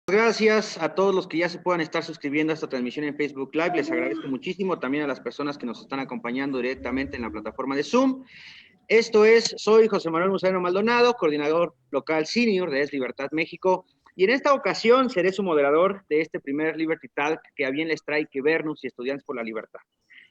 Gracias a todos los que ya se puedan estar suscribiendo a esta transmisión en Facebook Live. Les agradezco muchísimo también a las personas que nos están acompañando directamente en la plataforma de Zoom. Soy José Manuel Musareno Maldonado, coordinador local senior de Es Libertad México, y en esta ocasión seré su moderador de este primer Liberty Talk que a bien les trae Quibernus y Estudiantes por la Libertad.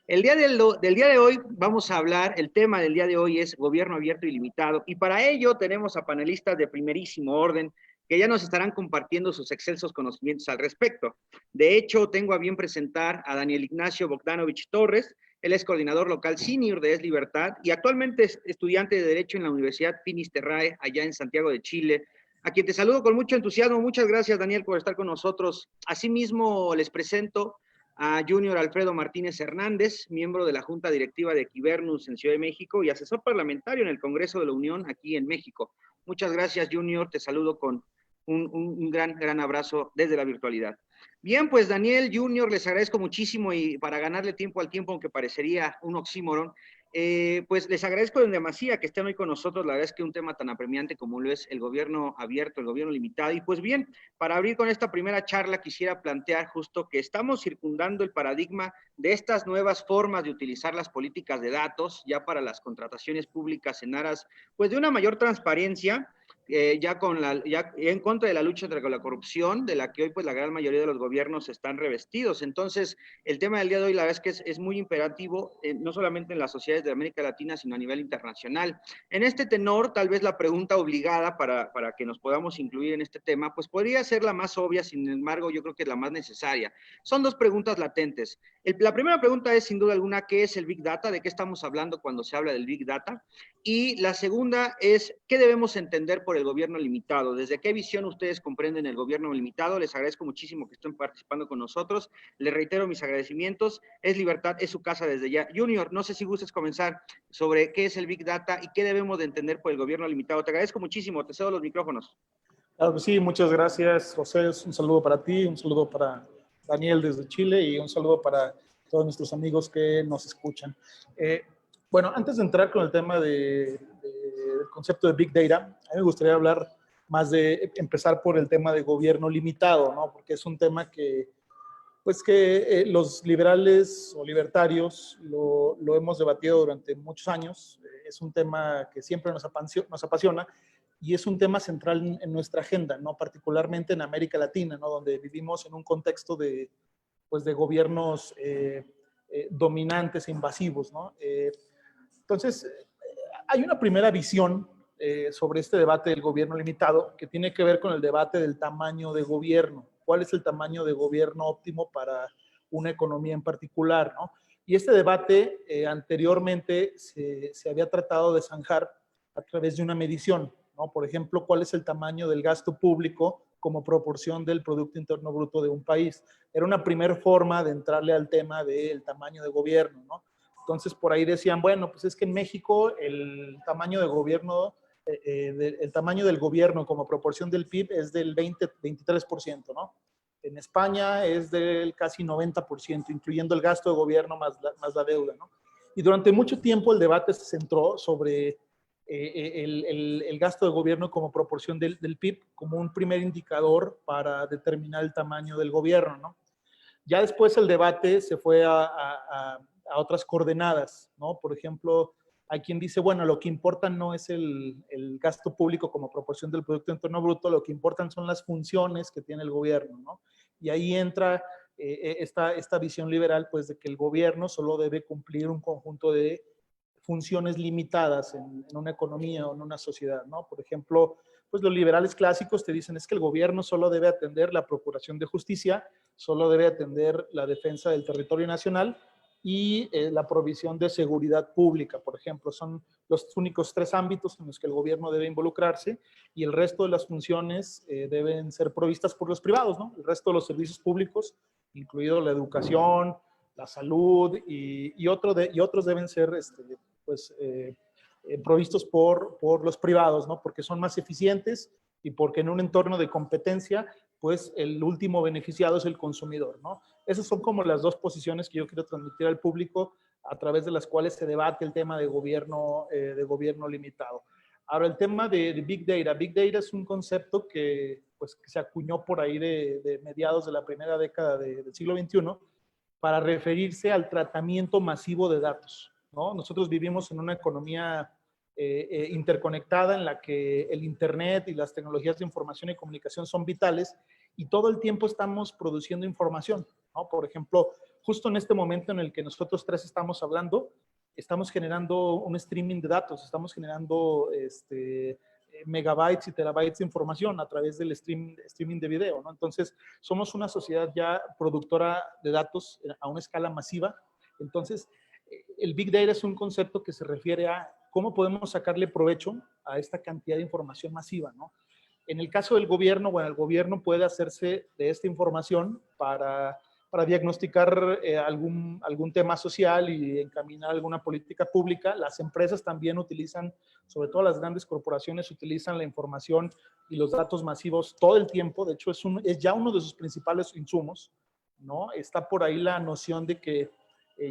El día del día de hoy vamos a hablar, el tema del día de hoy es gobierno abierto y limitado, y para ello tenemos a panelistas de primerísimo orden que ya nos estarán compartiendo sus excelsos conocimientos al respecto. De hecho, tengo a bien presentar a Daniel Ignacio Bogdanovich Torres. Él es coordinador local senior de Es Libertad y actualmente es estudiante de Derecho en la Universidad Finisterrae, allá en Santiago de Chile, a quien te saludo con mucho entusiasmo. Muchas gracias, Daniel, por estar con nosotros. Asimismo, les presento a Junior Alfredo Martínez Hernández, miembro de la Junta Directiva de Quibernus en Ciudad de México y asesor parlamentario en el Congreso de la Unión aquí en México. Muchas gracias, Junior. Te saludo con un gran abrazo desde la virtualidad. Bien, pues Daniel, Junior, les agradezco muchísimo y para ganarle tiempo al tiempo, aunque parecería un oxímoron, pues les agradezco en demasía que estén hoy con nosotros. La verdad es que un tema tan apremiante como lo es el gobierno abierto, el gobierno limitado. Y pues bien, para abrir con esta primera charla quisiera plantear justo que estamos circundando el paradigma de estas nuevas formas de utilizar las políticas de datos ya para las contrataciones públicas en aras pues de una mayor transparencia, ya en contra de la lucha contra la corrupción, de la que hoy pues la gran mayoría de los gobiernos están revestidos. Entonces, el tema del día de hoy, la verdad es que es muy imperativo, no solamente en las sociedades de América Latina, sino a nivel internacional. En este tenor, tal vez la pregunta obligada para que nos podamos incluir en este tema, pues podría ser la más obvia, sin embargo, yo creo que es la más necesaria. Son dos preguntas latentes. La primera pregunta es, sin duda alguna, ¿qué es el Big Data? ¿De qué estamos hablando cuando se habla del Big Data? Y la segunda es, ¿qué debemos entender por el gobierno limitado? ¿Desde qué visión ustedes comprenden el gobierno limitado? Les agradezco muchísimo que estén participando con nosotros. Les reitero mis agradecimientos. Es Libertad, es su casa desde ya. Junior, no sé si gustes comenzar sobre qué es el Big Data y qué debemos de entender por el gobierno limitado. Te agradezco muchísimo. Te cedo los micrófonos. Claro que sí, muchas gracias, José. Un saludo para ti, un saludo para Daniel desde Chile y un saludo para todos nuestros amigos que nos escuchan. Bueno, antes de entrar con el tema del concepto de Big Data, a mí me gustaría hablar más de empezar por el tema de gobierno limitado, ¿no? Porque es un tema que, pues que los liberales o libertarios lo hemos debatido durante muchos años. Es un tema que siempre nos apasiona y es un tema central en nuestra agenda, ¿no? Particularmente en América Latina, ¿no? Donde vivimos en un contexto de, pues, de gobiernos dominantes e invasivos, ¿no? Entonces, hay una primera visión sobre este debate del gobierno limitado que tiene que ver con el debate del tamaño de gobierno. ¿Cuál es el tamaño de gobierno óptimo para una economía en particular, ¿no? Y este debate anteriormente se había tratado de zanjar a través de una medición, ¿no? Por ejemplo, ¿cuál es el tamaño del gasto público como proporción del Producto Interno Bruto de un país? Era una primera forma de entrarle al tema del tamaño de gobierno, ¿no? Entonces, por ahí decían, bueno, pues es que en México el tamaño de gobierno, el tamaño del gobierno como proporción del PIB es del 23%, ¿no? En España es del casi 90%, incluyendo el gasto de gobierno más la deuda, ¿no? Y durante mucho tiempo el debate se centró sobre el gasto de gobierno como proporción del PIB, como un primer indicador para determinar el tamaño del gobierno, ¿no? Ya después el debate se fue a otras coordenadas, ¿no? Por ejemplo, hay quien dice, bueno, lo que importa no es el gasto público como proporción del Producto Interno Bruto, lo que importan son las funciones que tiene el gobierno, ¿no? Y ahí entra esta visión liberal, pues, de que el gobierno solo debe cumplir un conjunto de funciones limitadas en una economía o en una sociedad, ¿no? Por ejemplo, pues los liberales clásicos te dicen es que el gobierno solo debe atender la procuración de justicia, solo debe atender la defensa del territorio nacional y la provisión de seguridad pública, por ejemplo. Son los únicos tres ámbitos en los que el gobierno debe involucrarse y el resto de las funciones deben ser provistas por los privados, ¿no? El resto de los servicios públicos, incluido la educación, la salud y otros deben ser pues, provistos por los privados, ¿no? Porque son más eficientes y porque en un entorno de competencia, pues el último beneficiado es el consumidor, ¿no? Esas son como las dos posiciones que yo quiero transmitir al público a través de las cuales se debate el tema de gobierno limitado. Ahora, el tema de Big Data. Big Data es un concepto que pues, que se acuñó por ahí de mediados de la primera década del siglo XXI para referirse al tratamiento masivo de datos, ¿no? Nosotros vivimos en una economía interconectada en la que el Internet y las tecnologías de información y comunicación son vitales y todo el tiempo estamos produciendo información, ¿no? Por ejemplo, justo en este momento en el que nosotros tres estamos hablando, estamos generando un streaming de datos, estamos generando megabytes y terabytes de información a través del streaming de video, ¿no? Entonces, somos una sociedad ya productora de datos a una escala masiva. Entonces, el Big Data es un concepto que se refiere a cómo podemos sacarle provecho a esta cantidad de información masiva, ¿no? En el caso del gobierno, bueno, el gobierno puede hacerse de esta información para diagnosticar algún tema social y encaminar alguna política pública. Las empresas también utilizan, sobre todo las grandes corporaciones, utilizan la información y los datos masivos todo el tiempo. De hecho, es ya uno de sus principales insumos, ¿no? Está por ahí la noción de que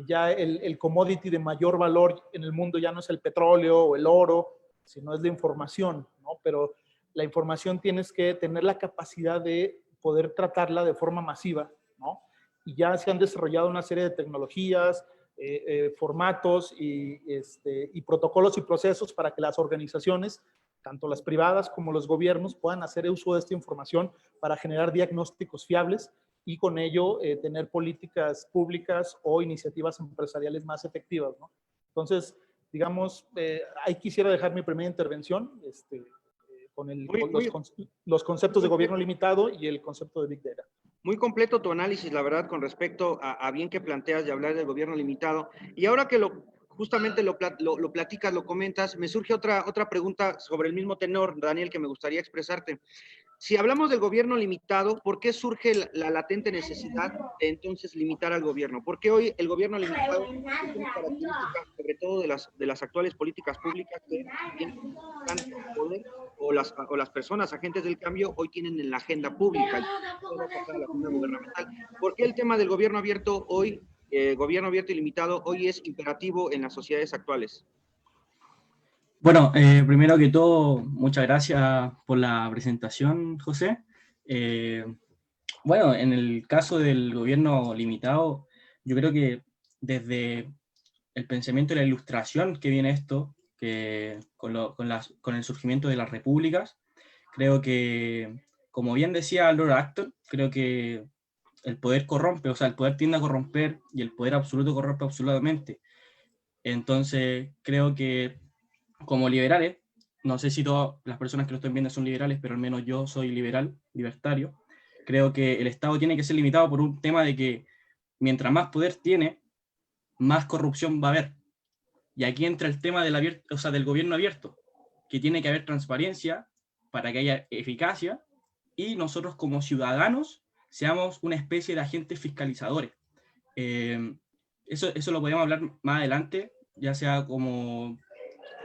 ya el commodity de mayor valor en el mundo ya no es el petróleo o el oro, sino es la información, ¿no? Pero la información tienes que tener la capacidad de poder tratarla de forma masiva, ¿no? Y ya se han desarrollado una serie de tecnologías, formatos y protocolos y procesos para que las organizaciones, tanto las privadas como los gobiernos, puedan hacer uso de esta información para generar diagnósticos fiables y con ello tener políticas públicas o iniciativas empresariales más efectivas, ¿no? Entonces, digamos, ahí quisiera dejar mi primera intervención con los conceptos de gobierno limitado y el concepto de Big Data. Muy completo tu análisis, la verdad, con respecto a bien que planteas de hablar del gobierno limitado. Y ahora que justamente lo platicas, lo comentas, me surge otra pregunta sobre el mismo tenor, Daniel, que me gustaría expresarte. Si hablamos del gobierno limitado, ¿por qué surge la latente necesidad de entonces limitar al gobierno? Porque hoy el gobierno limitado es una característica, sobre todo de las actuales políticas públicas, que tienen tanto poder o las personas agentes del cambio hoy tienen en la agenda pública, todo va a pasar a la agenda gubernamental. ¿Por qué el tema del gobierno abierto hoy, gobierno abierto y limitado, hoy es imperativo en las sociedades actuales? Bueno, primero que todo, muchas gracias por la presentación, José. Bueno, en el caso del gobierno limitado, yo creo que desde el pensamiento de la ilustración que viene esto, que con el surgimiento de las repúblicas, creo que, como bien decía Lord Acton, creo que el poder corrompe, o sea, el poder tiende a corromper y el poder absoluto corrompe absolutamente. Entonces, creo que como liberales, no sé si todas las personas que lo estén viendo son liberales, pero al menos yo soy liberal, libertario, creo que el Estado tiene que ser limitado por un tema de que mientras más poder tiene, más corrupción va a haber. Y aquí entra el tema del gobierno abierto, que tiene que haber transparencia para que haya eficacia y nosotros como ciudadanos seamos una especie de agentes fiscalizadores. Eso lo podemos hablar más adelante, ya sea como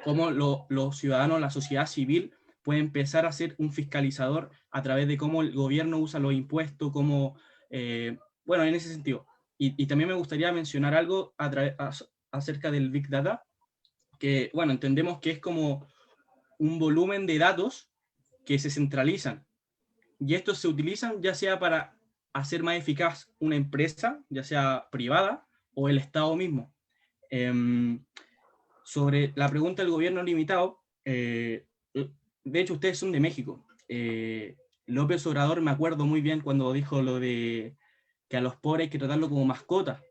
los ciudadanos, la sociedad civil puede empezar a ser un fiscalizador a través de cómo el gobierno usa los impuestos, bueno, en ese sentido. Y también me gustaría mencionar algo acerca del Big Data, que, bueno, entendemos que es como un volumen de datos que se centralizan. Y estos se utilizan ya sea para hacer más eficaz una empresa, ya sea privada, o el Estado mismo. Sobre la pregunta del gobierno limitado, de hecho ustedes son de México. López Obrador, me acuerdo muy bien cuando dijo lo de que a los pobres hay que tratarlo como mascotas,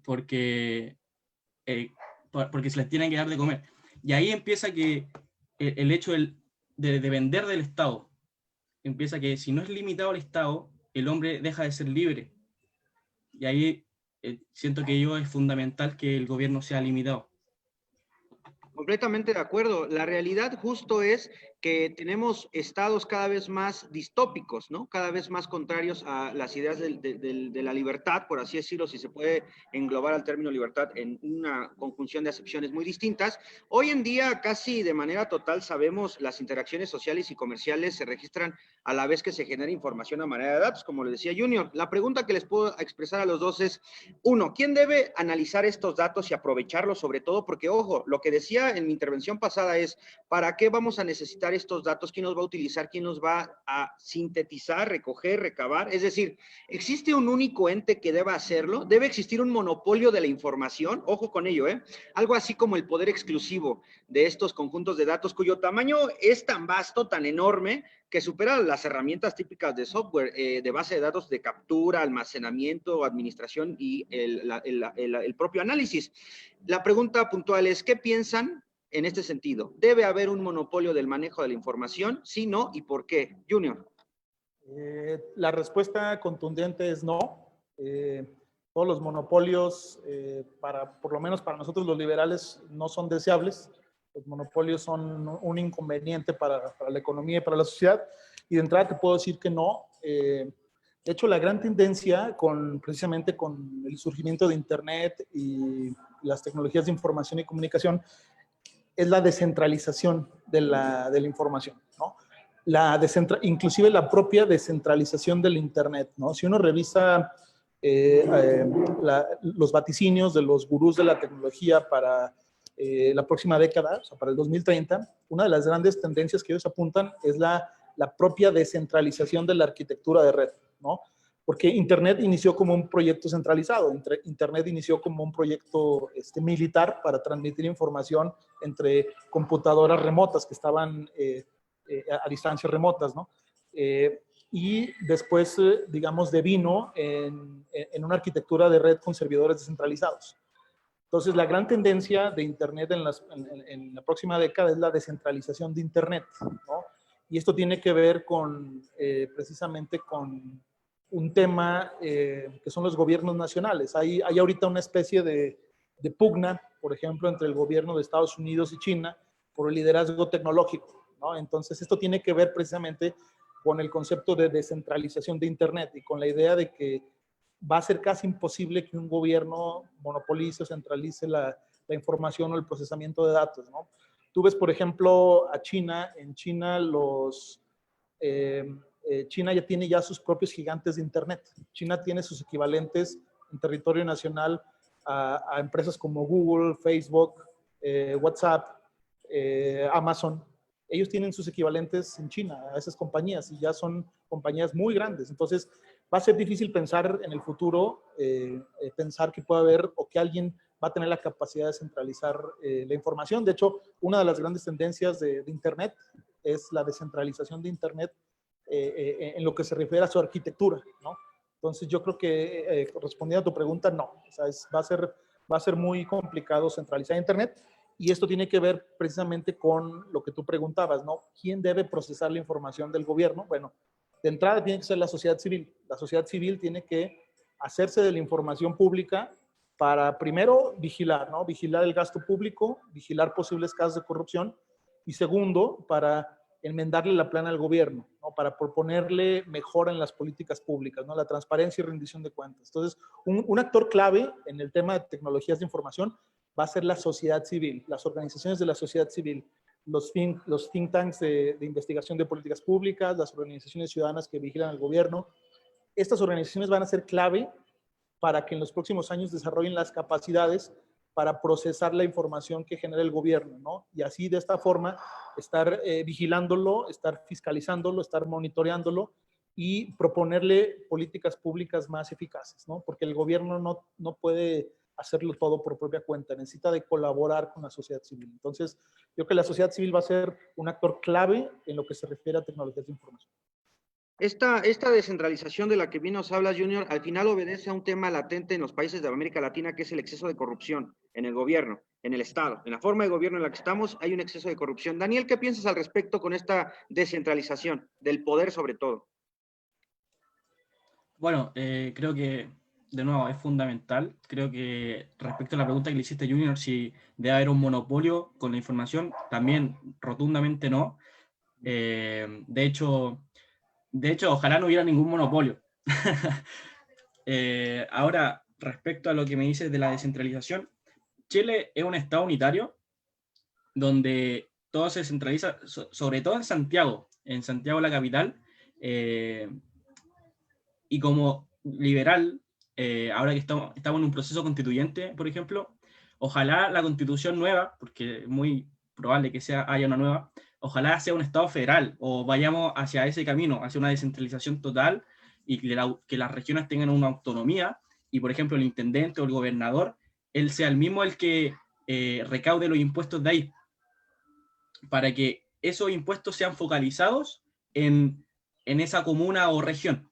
porque se les tienen que dar de comer. Y ahí empieza que el hecho de depender del Estado, empieza que si no es limitado al Estado, el hombre deja de ser libre. Y ahí siento que es fundamental que el gobierno sea limitado. Completamente de acuerdo. La realidad justo es que tenemos estados cada vez más distópicos, ¿no? Cada vez más contrarios a las ideas de la libertad, por así decirlo, si se puede englobar al término libertad en una conjunción de acepciones muy distintas. Hoy en día, casi de manera total, sabemos las interacciones sociales y comerciales se registran a la vez que se genera información a manera de datos, como le decía Junior. La pregunta que les puedo expresar a los dos es, uno, ¿quién debe analizar estos datos y aprovecharlos sobre todo? Porque, ojo, lo que decía en mi intervención pasada es, ¿para qué vamos a necesitar recolectar estos datos? ¿Quién los va a utilizar? ¿Quién los va a sintetizar, recoger, recabar? Es decir, ¿existe un único ente que deba hacerlo? ¿Debe existir un monopolio de la información? Ojo con ello, ¿eh? Algo así como el poder exclusivo de estos conjuntos de datos, cuyo tamaño es tan vasto, tan enorme, que supera las herramientas típicas de software, de base de datos de captura, almacenamiento, administración y el propio análisis. La pregunta puntual es, ¿qué piensan en este sentido? ¿Debe haber un monopolio del manejo de la información? Sí, no, ¿y por qué? Junior. La respuesta contundente es no. Todos los monopolios, por lo menos para nosotros los liberales, no son deseables. Los monopolios son un inconveniente para la economía y para la sociedad. Y de entrada te puedo decir que no. De hecho, la gran tendencia precisamente con el surgimiento de Internet y las tecnologías de información y comunicación es la descentralización de la información, ¿no? Inclusive la propia descentralización del Internet, ¿no? Si uno revisa los vaticinios de los gurús de la tecnología para la próxima década, o sea, para el 2030, una de las grandes tendencias que ellos apuntan es la propia descentralización de la arquitectura de red, ¿no? Porque Internet inició como un proyecto centralizado, Internet inició como un proyecto militar para transmitir información entre computadoras remotas que estaban a distancias remotas, ¿no? Y después, digamos, devino en una arquitectura de red con servidores descentralizados. Entonces, la gran tendencia de Internet en la próxima década es la descentralización de Internet, ¿no? Y esto tiene que ver precisamente con un tema que son los gobiernos nacionales. Hay ahorita una especie de pugna, por ejemplo, entre el gobierno de Estados Unidos y China por el liderazgo tecnológico, ¿no? Entonces, esto tiene que ver precisamente con el concepto de descentralización de Internet y con la idea de que va a ser casi imposible que un gobierno monopolice o centralice la información o el procesamiento de datos, ¿no? Tú ves, por ejemplo, a China. En China China ya tiene sus propios gigantes de Internet. China tiene sus equivalentes en territorio nacional a empresas como Google, Facebook, WhatsApp, Amazon. Ellos tienen sus equivalentes en China a esas compañías y ya son compañías muy grandes. Entonces, va a ser difícil pensar en el futuro, pensar que puede haber o que alguien va a tener la capacidad de centralizar la información. De hecho, una de las grandes tendencias de Internet es la descentralización de Internet en lo que se refiere a su arquitectura, ¿no? Entonces, yo creo que respondiendo a tu pregunta, no. O sea, va a ser muy complicado centralizar Internet. Y esto tiene que ver precisamente con lo que tú preguntabas, ¿no? ¿Quién debe procesar la información del gobierno? Bueno, de entrada tiene que ser la sociedad civil. La sociedad civil tiene que hacerse de la información pública para, primero, vigilar, ¿no? Vigilar el gasto público, vigilar posibles casos de corrupción y, segundo, para enmendarle la plana al gobierno, ¿no? Para proponerle mejora en las políticas públicas, ¿no? La transparencia y rendición de cuentas. Entonces, un actor clave en el tema de tecnologías de información va a ser la sociedad civil, las organizaciones de la sociedad civil, los think tanks de investigación de políticas públicas, las organizaciones ciudadanas que vigilan al gobierno. Estas organizaciones van a ser clave para que en los próximos años desarrollen las capacidades para procesar la información que genera el gobierno, ¿no? Y así, de esta forma, estar vigilándolo, estar fiscalizándolo, estar monitoreándolo y proponerle políticas públicas más eficaces, ¿no? Porque el gobierno no puede hacerlo todo por propia cuenta, necesita de colaborar con la sociedad civil. Entonces, yo creo que la sociedad civil va a ser un actor clave en lo que se refiere a tecnologías de información. Esta descentralización de la que bien nos hablas, Junior, al final obedece a un tema latente en los países de América Latina, que es el exceso de corrupción en el gobierno, en el Estado. En la forma de gobierno en la que estamos hay un exceso de corrupción. Daniel, ¿qué piensas al respecto con esta descentralización del poder sobre todo? Bueno, creo que, de nuevo, es fundamental. Creo que respecto a la pregunta que le hiciste, Junior, si debe haber un monopolio con la información, también rotundamente no. De hecho, ojalá no hubiera ningún monopolio. Ahora, respecto a lo que me dices de la descentralización, Chile es un estado unitario donde todo se centraliza, sobre todo en Santiago la capital, y como liberal, ahora que estamos en un proceso constituyente, por ejemplo, ojalá la constitución nueva, porque es muy probable que haya una nueva, ojalá sea un Estado federal o vayamos hacia ese camino, hacia una descentralización total y que las regiones tengan una autonomía y, por ejemplo, el intendente o el gobernador, él sea el mismo el que recaude los impuestos de ahí, para que esos impuestos sean focalizados en esa comuna o región.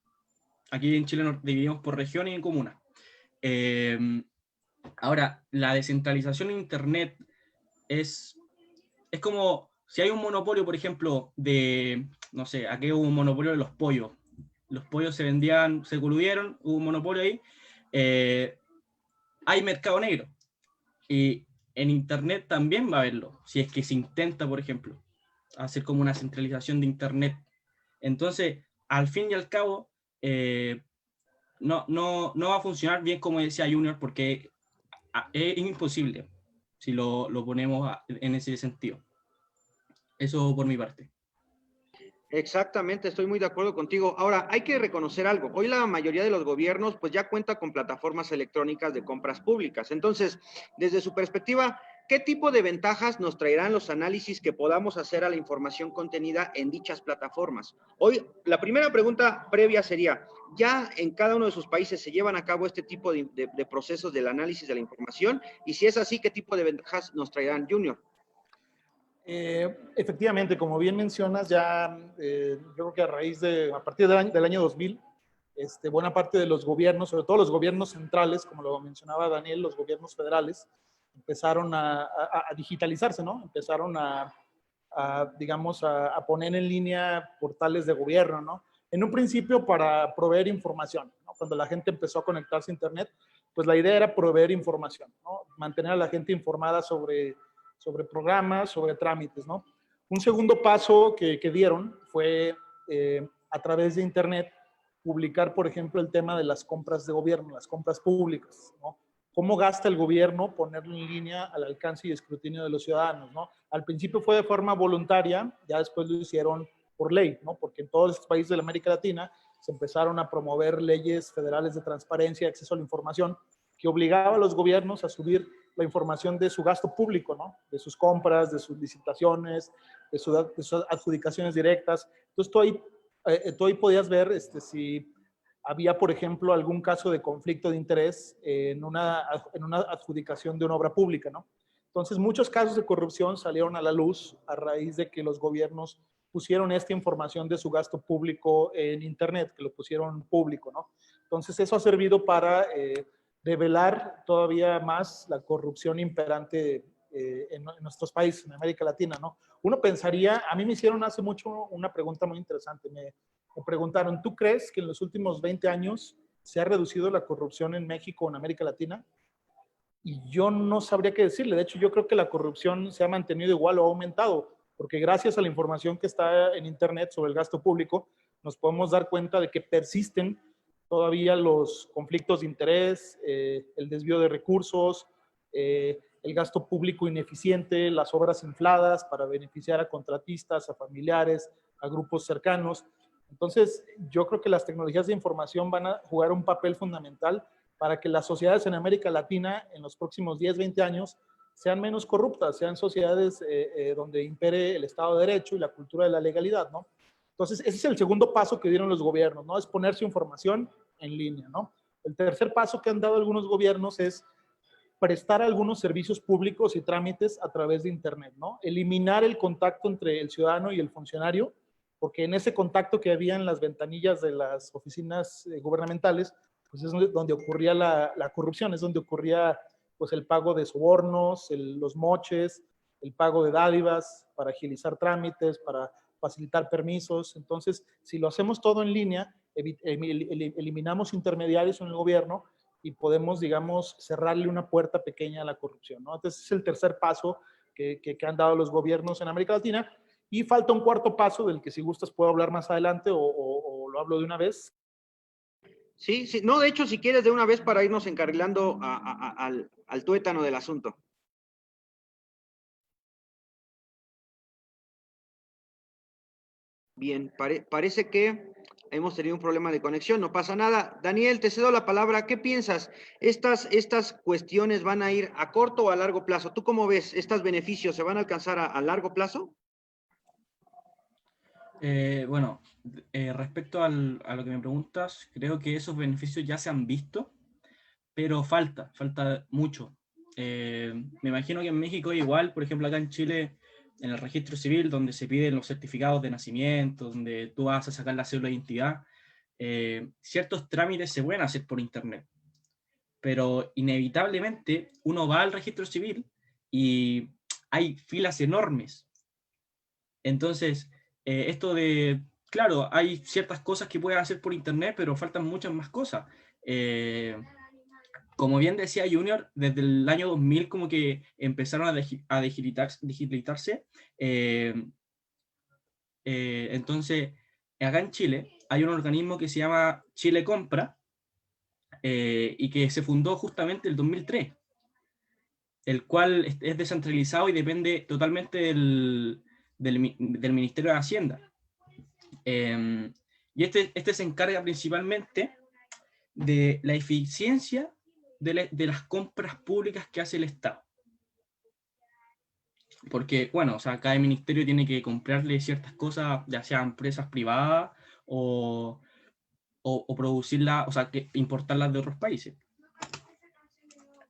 Aquí en Chile nos dividimos por región y en comuna. Ahora, la descentralización en Internet es como si hay un monopolio, por ejemplo, no sé, aquí hubo un monopolio de los pollos. Los pollos se vendían, se coludieron, hubo un monopolio ahí. Hay mercado negro. Y en Internet también va a haberlo, si es que se intenta, por ejemplo, hacer como una centralización de Internet. Entonces, al fin y al cabo, no va a funcionar bien, como decía Junior, porque es imposible si lo ponemos en ese sentido. Eso por mi parte. Exactamente, estoy muy de acuerdo contigo. Ahora, hay que reconocer algo. Hoy la mayoría de los gobiernos pues ya cuenta con plataformas electrónicas de compras públicas. Entonces, desde su perspectiva, ¿qué tipo de ventajas nos traerán los análisis que podamos hacer a la información contenida en dichas plataformas? Hoy, la primera pregunta previa sería, ¿ya en cada uno de sus países se llevan a cabo este tipo de procesos del análisis de la información? Y si es así, ¿qué tipo de ventajas nos traerán, Junior? Efectivamente, como bien mencionas, ya yo creo que a partir del año 2000, buena parte de los gobiernos, sobre todo los gobiernos centrales, como lo mencionaba Daniel, los gobiernos federales, empezaron a digitalizarse, ¿no? Empezaron digamos, a poner en línea portales de gobierno, ¿no? En un principio para proveer información, ¿no? Cuando la gente empezó a conectarse a Internet, pues la idea era proveer información, ¿no? Mantener a la gente informada sobre programas, sobre trámites, ¿no? Un segundo paso que dieron fue a través de Internet publicar, por ejemplo, el tema de las compras de gobierno, las compras públicas, ¿no? Cómo gasta el gobierno, ponerlo en línea al alcance y escrutinio de los ciudadanos, ¿no? Al principio fue de forma voluntaria, ya después lo hicieron por ley, ¿no? Porque en todos los países de la América Latina se empezaron a promover leyes federales de transparencia y acceso a la información que obligaba a los gobiernos a subir la información de su gasto público, ¿no? De sus compras, de sus licitaciones, de sus adjudicaciones directas. Entonces, tú ahí podías ver si había, por ejemplo, algún caso de conflicto de interés en una adjudicación de una obra pública, ¿no? Entonces, muchos casos de corrupción salieron a la luz a raíz de que los gobiernos pusieron esta información de su gasto público en Internet, que lo pusieron público, ¿no? Entonces, eso ha servido para develar todavía más la corrupción imperante en nuestros países, en América Latina, ¿no? Uno pensaría, a mí me hicieron hace mucho una pregunta muy interesante, me preguntaron, ¿tú crees que en los últimos 20 años se ha reducido la corrupción en México o en América Latina? Y yo no sabría qué decirle. De hecho, yo creo que la corrupción se ha mantenido igual o ha aumentado, porque gracias a la información que está en Internet sobre el gasto público, nos podemos dar cuenta de que persisten todavía los conflictos de interés, el desvío de recursos, el gasto público ineficiente, las obras infladas para beneficiar a contratistas, a familiares, a grupos cercanos. Entonces, yo creo que las tecnologías de información van a jugar un papel fundamental para que las sociedades en América Latina en los próximos 10, 20 años sean menos corruptas, sean sociedades donde impere el Estado de Derecho y la cultura de la legalidad, ¿no? Entonces, ese es el segundo paso que dieron los gobiernos, ¿no? Es poner su información en línea, ¿no? El tercer paso que han dado algunos gobiernos es prestar algunos servicios públicos y trámites a través de Internet, ¿no? Eliminar el contacto entre el ciudadano y el funcionario, porque en ese contacto que había en las ventanillas de las oficinas gubernamentales, pues es donde ocurría la corrupción, es donde ocurría pues el pago de sobornos, los moches, el pago de dádivas para agilizar trámites, para facilitar permisos. Entonces, si lo hacemos todo en línea, eliminamos intermediarios en el gobierno y podemos, digamos, cerrarle una puerta pequeña a la corrupción, ¿no? Entonces, es el tercer paso que han dado los gobiernos en América Latina. Y falta un cuarto paso del que si gustas puedo hablar más adelante o lo hablo de una vez. Sí, sí, no, de hecho, si quieres de una vez para irnos encarrilando al tuétano del asunto. Bien, parece que hemos tenido un problema de conexión, no pasa nada. Daniel, te cedo la palabra. ¿Qué piensas? ¿Estas cuestiones van a ir a corto o a largo plazo? ¿Tú cómo ves? ¿Estos beneficios se van a alcanzar a largo plazo? Bueno, respecto a lo que me preguntas, creo que esos beneficios ya se han visto, pero falta mucho. Me imagino que en México igual, por ejemplo, acá en Chile, en el registro civil, donde se piden los certificados de nacimiento, donde tú vas a sacar la cédula de identidad, ciertos trámites se pueden hacer por internet, pero inevitablemente uno va al registro civil y hay filas enormes. Entonces, esto de, claro, hay ciertas cosas que pueden hacer por internet, pero faltan muchas más cosas. Como bien decía Junior, desde el año 2000 como que empezaron a digitalizarse. eh, entonces, acá en Chile hay un organismo que se llama Chile Compra, y que se fundó justamente el 2003, el cual es descentralizado y depende totalmente del Ministerio de Hacienda. Y este se encarga principalmente de la eficiencia de las compras públicas que hace el Estado. Porque, bueno, o sea, cada ministerio tiene que comprarle ciertas cosas, ya sea a empresas privadas o, o producirlas, o sea, que importarlas de otros países.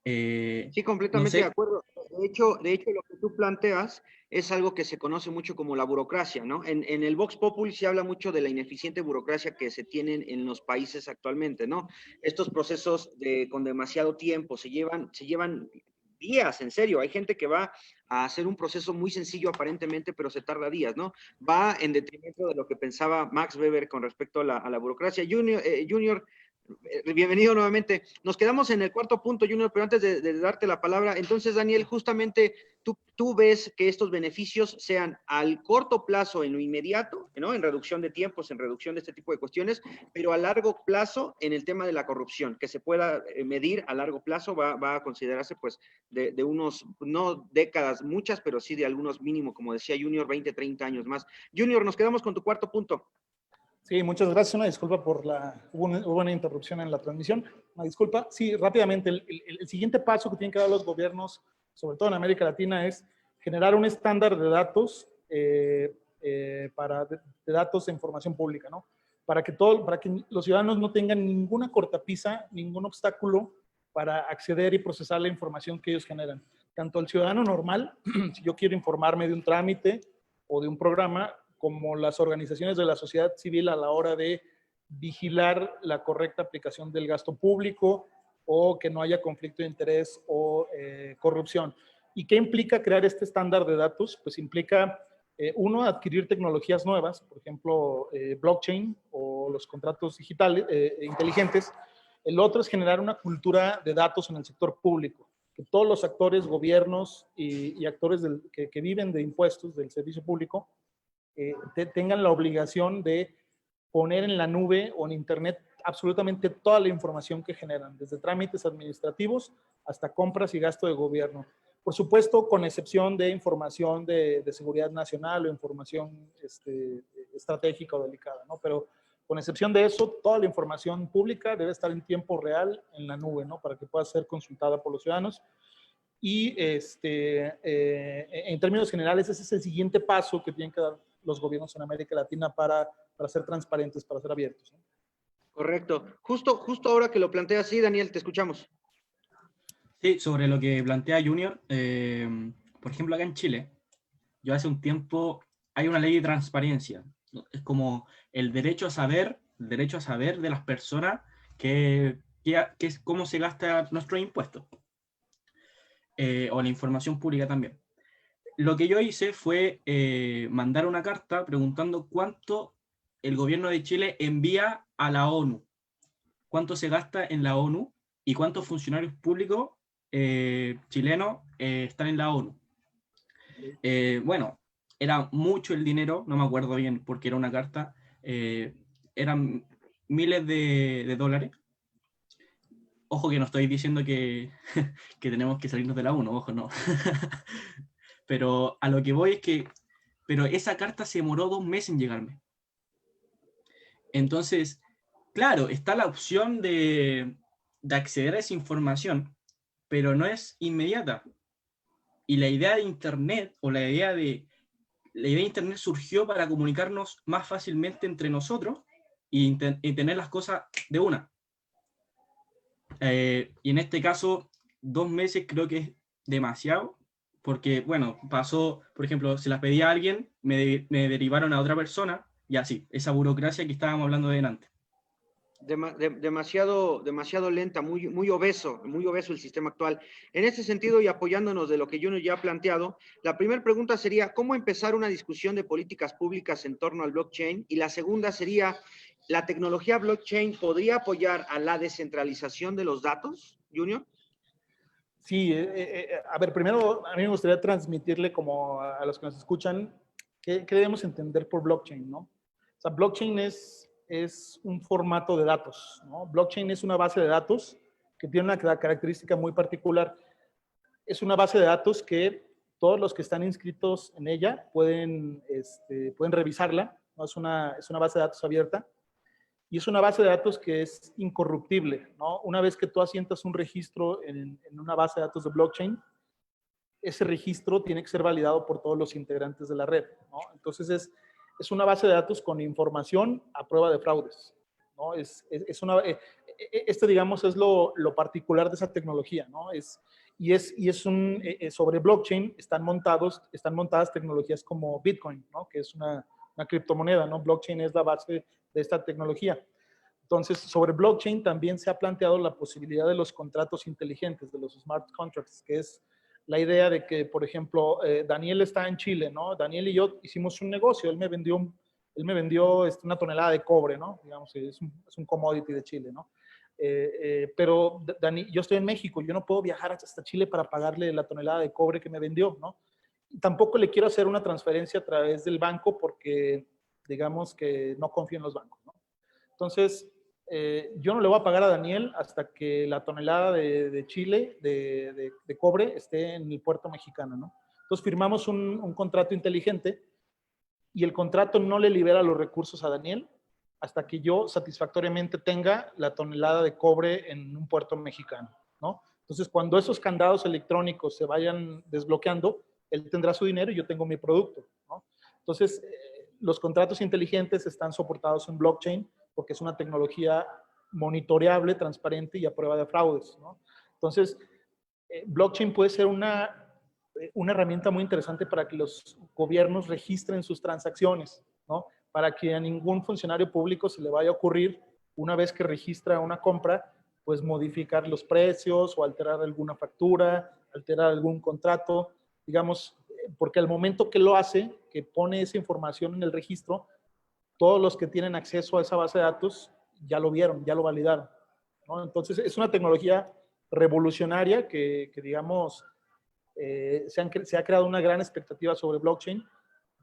Sí, No completamente de sé. acuerdo. De hecho, lo que tú planteas es algo que se conoce mucho como la burocracia, ¿no? En el Vox Populi se habla mucho de la ineficiente burocracia que se tienen en los países actualmente, ¿no? Estos procesos con demasiado tiempo se llevan días, en serio. Hay gente que va a hacer un proceso muy sencillo aparentemente, pero se tarda días, ¿no? Va en detrimento de lo que pensaba Max Weber con respecto a la burocracia. Junior, bienvenido nuevamente. Nos quedamos en el cuarto punto, Junior, pero antes de darte la palabra, entonces, Daniel, justamente tú ves que estos beneficios sean al corto plazo, en lo inmediato, ¿no? En reducción de tiempos, en reducción de este tipo de cuestiones, pero a largo plazo en el tema de la corrupción, que se pueda medir a largo plazo, va a considerarse pues de unos, no décadas muchas, pero sí de algunos mínimo, como decía Junior, 20, 30 años más. Junior, nos quedamos con tu cuarto punto. Sí, muchas gracias. Una disculpa hubo una interrupción en la transmisión. Una disculpa. Sí, rápidamente, el siguiente paso que tienen que dar los gobiernos, sobre todo en América Latina, es generar un estándar de datos de datos de información pública, ¿no? Para que los ciudadanos no tengan ninguna cortapisa, ningún obstáculo para acceder y procesar la información que ellos generan. Tanto el ciudadano normal, si yo quiero informarme de un trámite o de un programa, como las organizaciones de la sociedad civil a la hora de vigilar la correcta aplicación del gasto público o que no haya conflicto de interés o corrupción. ¿Y qué implica crear este estándar de datos? Pues implica, uno, adquirir tecnologías nuevas, por ejemplo, blockchain o los contratos digitales inteligentes. El otro es generar una cultura de datos en el sector público, que todos los actores, gobiernos y actores que viven de impuestos del servicio público tengan la obligación de poner en la nube o en internet absolutamente toda la información que generan, desde trámites administrativos hasta compras y gasto de gobierno. Por supuesto, con excepción de información de seguridad nacional o información estratégica o delicada, ¿no? Pero con excepción de eso, toda la información pública debe estar en tiempo real en la nube, ¿no? Para que pueda ser consultada por los ciudadanos. Y en términos generales, ese es el siguiente paso que tienen que dar los gobiernos en América Latina para ser transparentes, para ser abiertos, ¿no? Correcto. Justo ahora que lo planteas, sí, Daniel, te escuchamos. Sí, sobre lo que plantea Junior, por ejemplo, acá en Chile, yo hace un tiempo, hay una ley de transparencia. Es como el derecho a saber de las personas cómo se gasta nuestros impuestos, o la información pública también. Lo que yo hice fue mandar una carta preguntando cuánto el gobierno de Chile envía a la ONU, cuánto se gasta en la ONU y cuántos funcionarios públicos chilenos están en la ONU. Bueno, era mucho el dinero, no me acuerdo bien porque era una carta, eran miles de dólares. Ojo que no estoy diciendo que, que tenemos que salirnos de la ONU, ojo, no. Pero a lo que voy es que, pero esa carta se demoró 2 meses en llegarme. Entonces, claro, está la opción de acceder a esa información, pero no es inmediata. Y la idea de Internet o la idea de la idea de Internet surgió para comunicarnos más fácilmente entre nosotros y tener las cosas de una. Y en este caso, 2 meses creo que es demasiado, porque, bueno, pasó, por ejemplo, se las pedí a alguien, me derivaron a otra persona, y así, esa burocracia que estábamos hablando de delante. Demasiado lenta, muy obeso el sistema actual. En ese sentido, y apoyándonos de lo que Junior ya ha planteado, la primera pregunta sería, ¿cómo empezar una discusión de políticas públicas en torno al blockchain? Y la segunda sería, ¿la tecnología blockchain podría apoyar a la descentralización de los datos, Junior? Sí, a ver, primero a mí me gustaría transmitirle como a los que nos escuchan qué debemos entender por blockchain, ¿no? O sea, blockchain es un formato de datos, ¿no? Blockchain es una base de datos que tiene una característica muy particular. Es una base de datos que todos los que están inscritos en ella pueden revisarla, ¿no? Es una base de datos abierta. Y es una base de datos que es incorruptible, ¿no? Una vez que tú asientas un registro en una base de datos de blockchain, ese registro tiene que ser validado por todos los integrantes de la red, ¿no? Entonces es una base de datos con información a prueba de fraudes, ¿no? Digamos, es lo particular de esa tecnología, ¿no? Sobre blockchain están montadas tecnologías como Bitcoin, ¿no? Que es una criptomoneda, ¿no? Blockchain es la base de esta tecnología. Entonces, sobre blockchain también se ha planteado la posibilidad de los contratos inteligentes, de los smart contracts, que es la idea de que, por ejemplo, Daniel está en Chile, ¿no? Daniel y yo hicimos un negocio, él me vendió una tonelada de cobre, ¿no? Digamos, es un commodity de Chile, ¿no? Pero yo estoy en México, yo no puedo viajar hasta Chile para pagarle la tonelada de cobre que me vendió, ¿no? Tampoco le quiero hacer una transferencia a través del banco porque, digamos, que no confío en los bancos, ¿no? Entonces, yo no le voy a pagar a Daniel hasta que la tonelada de Chile, de cobre, esté en el puerto mexicano, ¿no? Entonces, firmamos un contrato inteligente y el contrato no le libera los recursos a Daniel hasta que yo satisfactoriamente tenga la tonelada de cobre en un puerto mexicano, ¿no? Entonces, cuando esos candados electrónicos se vayan desbloqueando, él tendrá su dinero y yo tengo mi producto, ¿no? Entonces, los contratos inteligentes están soportados en blockchain porque es una tecnología monitoreable, transparente y a prueba de fraudes, ¿no? Entonces, blockchain puede ser una herramienta muy interesante para que los gobiernos registren sus transacciones, ¿no? Para que a ningún funcionario público se le vaya a ocurrir, una vez que registra una compra, pues modificar los precios o alterar alguna factura, alterar algún contrato, digamos, porque al momento que lo hace, que pone esa información en el registro, todos los que tienen acceso a esa base de datos ya lo vieron, ya lo validaron, ¿no? Entonces, es una tecnología revolucionaria que digamos, se ha creado una gran expectativa sobre blockchain,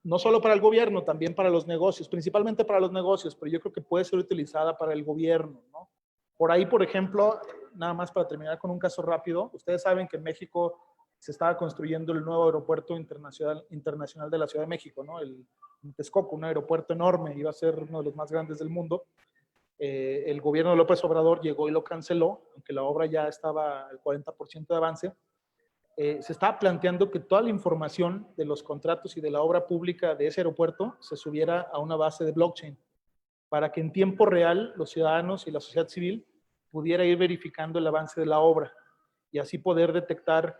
no solo para el gobierno, también para los negocios, principalmente para los negocios, pero yo creo que puede ser utilizada para el gobierno, ¿no? Por ahí, por ejemplo, nada más para terminar con un caso rápido, ustedes saben que en México se estaba construyendo el nuevo aeropuerto internacional de la Ciudad de México, ¿no? El Texcoco, un aeropuerto enorme, iba a ser uno de los más grandes del mundo. El gobierno de López Obrador llegó y lo canceló, aunque la obra ya estaba al 40% de avance. Se estaba planteando que toda la información de los contratos y de la obra pública de ese aeropuerto se subiera a una base de blockchain, para que en tiempo real los ciudadanos y la sociedad civil pudiera ir verificando el avance de la obra y así poder detectar